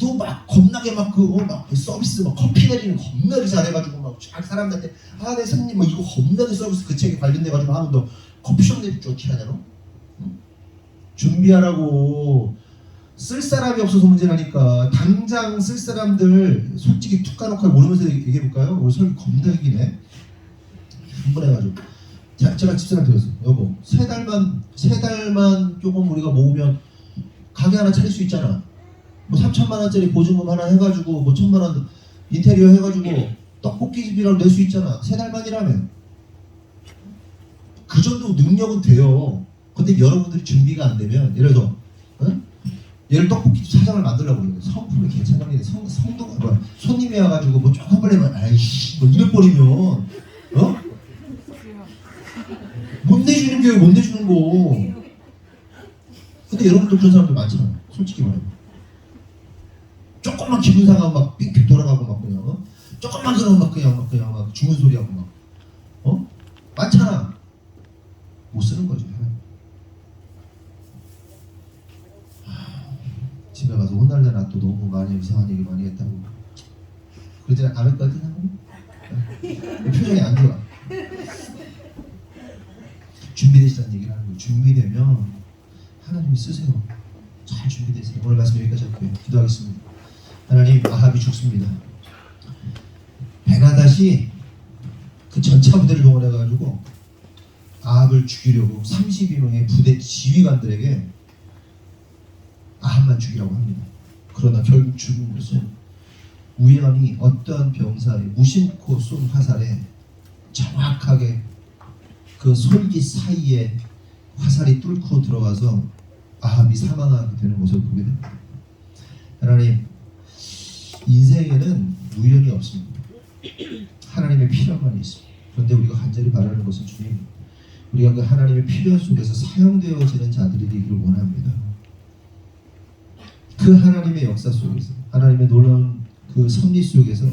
또 막 겁나게 막 서비스 막 커피 내리는 거 겁나게 잘해가지고 막 사람들한테 내 손님 뭐 이거 겁나게 서비스 그 책에 관련돼가지고 하면 너 커피숍 내줄 줄 어떻게 하냐 너? 응? 준비하라고. 쓸 사람이 없어서 문제라니까. 당장 쓸 사람들 솔직히 툭 까놓고 모르면서 얘기해볼까요? 오늘 설교 겁나 기네. 한 번 해가지고 제가 집사람한테 그랬어요. 여보 세 달만 조금 우리가 모으면 가게 하나 차릴 수 있잖아. 뭐 3천만 원짜리 보증금 하나 해가지고 뭐 1,000만 원 인테리어 해가지고 떡볶이집이라도 낼 수 있잖아. 세 달만이라면 그 정도 능력은 돼요. 근데 여러분들이 준비가 안 되면 예를 들어 얘를 떡볶이집 사장을 만들려고 그러는데 성품이 괜찮은데 성도가 뭐 손님이 와가지고 뭐 조금 벌리면 아이씨 뭐 이래 버리면 못 내주는 게 못 내주는 거. 근데 여러분들 그런 사람들 많잖아요. 솔직히 말하면 조금만 기분 상하고 막 빙빙 돌아가고 막 그냥 조금만 그러면 막 그냥 막 죽는 소리 하고 막 많잖아. 못 쓰는 거지. 집에 가서 혼날래나 또 너무 많이 이상한 얘기 많이 했다고 그러지 않을 것 같아. 표정이 안 좋아. 준비되시다는 얘기를 하는 거예요. 준비되면 하나님이 쓰세요. 잘 준비되세요. 오늘 말씀 여기까지 할게요. 기도하겠습니다. 하나님, 아합이 죽습니다. 베나닷이 그 전차 부대를 동원해가지고 아합을 죽이려고 32명의 부대 지휘관들에게 아합만 죽이라고 합니다. 그러나 결국 죽은 것은 우연히 어떤 병사의 무심코 쏜 화살에 정확하게 그 솔깃 사이에 화살이 뚫고 들어가서 아합이 사망하게 되는 것을 보게 됩니다. 하나님, 인생에는 우연이 없습니다. 하나님의 필요만 있습니다. 그런데 우리가 간절히 바라는 것은 주님, 우리가 그 하나님의 필요 속에서 사용되어지는 자들이 되기를 원합니다. 그 하나님의 역사 속에서, 하나님의 놀라운 그 섭리 속에서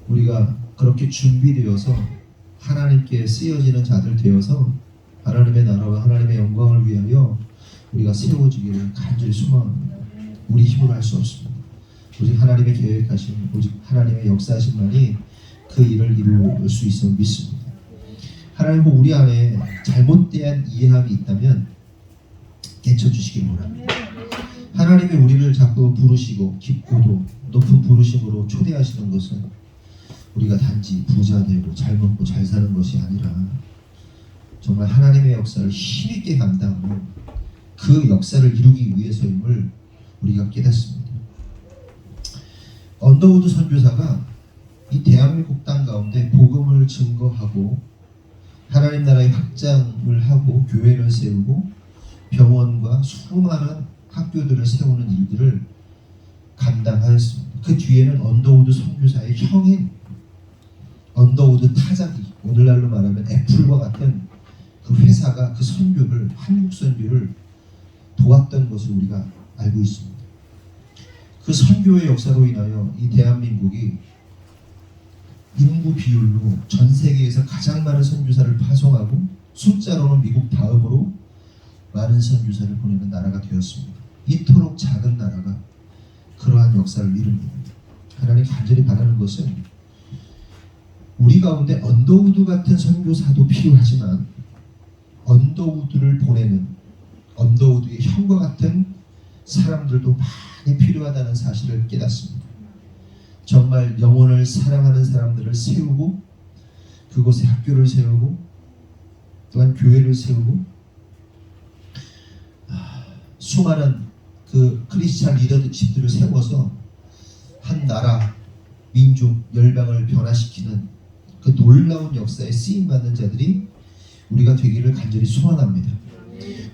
우리가 그렇게 준비되어서 하나님께 쓰여지는 자들 되어서 하나님의 나라와 하나님의 영광을 위하여 우리가 세워지기를 간절히 소망합니다. 우리 힘으로 할 수 없습니다. 오직 하나님의 계획하신, 오직 하나님의 역사하심만이 그 일을 이룰 수 있어 믿습니다. 하나님, 우리 안에 잘못된 이해함이 있다면 깨쳐주시기 원합니다. 하나님이 우리를 자꾸 부르시고 깊고도 높은 부르심으로 초대하시는 것은 우리가 단지 부자 되고 잘 먹고 잘 사는 것이 아니라 정말 하나님의 역사를 힘있게 감당하고 그 역사를 이루기 위해서임을 우리가 깨닫습니다. 언더우드 선교사가 이 대한민국 땅 가운데 복음을 증거하고 하나님 나라의 확장을 하고 교회를 세우고 병원과 수많은 학교들을 세우는 일들을 감당하였습니다. 그 뒤에는 언더우드 선교사의 형인 언더우드 타자기, 오늘날로 말하면 애플과 같은 그 회사가 그 선교를, 한국 선교를 도왔던 것을 우리가 알고 있습니다. 그 선교의 역사로 인하여 이 대한민국이 인구 비율로 전 세계에서 가장 많은 선교사를 파송하고 숫자로는 미국 다음으로 많은 선교사를 보내는 나라가 되었습니다. 이토록 작은 나라가 그러한 역사를 이룹니다. 하나님, 간절히 바라는 것은 우리 가운데 언더우드 같은 선교사도 필요하지만 언더우드를 보내는 언더우드의 형과 같은 사람들도 많이 필요하다는 사실을 깨닫습니다. 정말 영혼을 사랑하는 사람들을 세우고 그곳에 학교를 세우고 또한 교회를 세우고 수많은 그 크리스찬 리더십들을 세워서 한 나라, 민족, 열방을 변화시키는 그 놀라운 역사에 쓰임받는 자들이 우리가 되기를 간절히 소원합니다.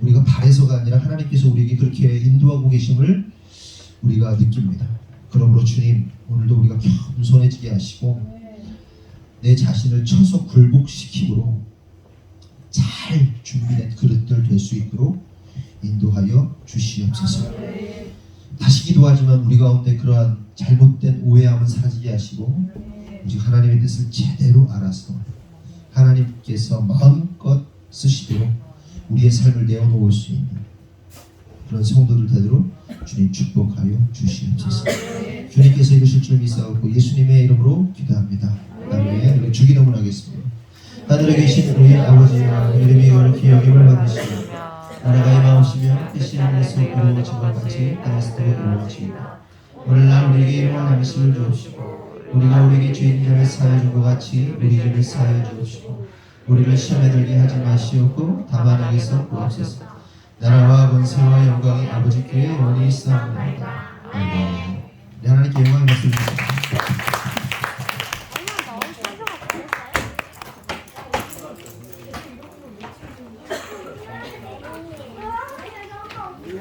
우리가 바래서가 아니라 하나님께서 우리에게 그렇게 인도하고 계심을 우리가 느낍니다. 그러므로 주님, 오늘도 우리가 겸손해지게 하시고 내 자신을 쳐서 굴복시키므로 잘 준비된 그릇들 될 수 있도록 인도하여 주시옵소서. 다시 기도하지만 우리 가운데 그러한 잘못된 오해함은 사라지게 하시고 오직 하나님의 뜻을 제대로 알아서 하나님께서 마음껏 쓰시도록 우리의 삶을 내어놓을 수 있는 그런 성도들 되도록 주님 축복하여 주시옵소서. 주님께서 이루실 줄 믿사옵고 예수님의 이름으로 기도합니다. 아멘. 우리 주기도문 하겠습니다. 하늘에 계신 우리 아버지여, 이름이 거룩히 여김을 받으시고 나라가 임하옵시며 뜻이 하늘에서 이루어진 것 같이 땅에서도 이루어지이다. 오늘날 우리에게 일용할 양식을 주옵시고 우리가 우리에게 죄인 자를 사하여 준 것 같이 우리 죄를 사하여 주옵시고 우리를 시험에 들게 하지 마시옵고 다만 악에서 구하옵소서. 나라와 권세와 영광이 아버지께 영원히 있사옵나이다. 아멘. 하나님께 영광을 받습니다.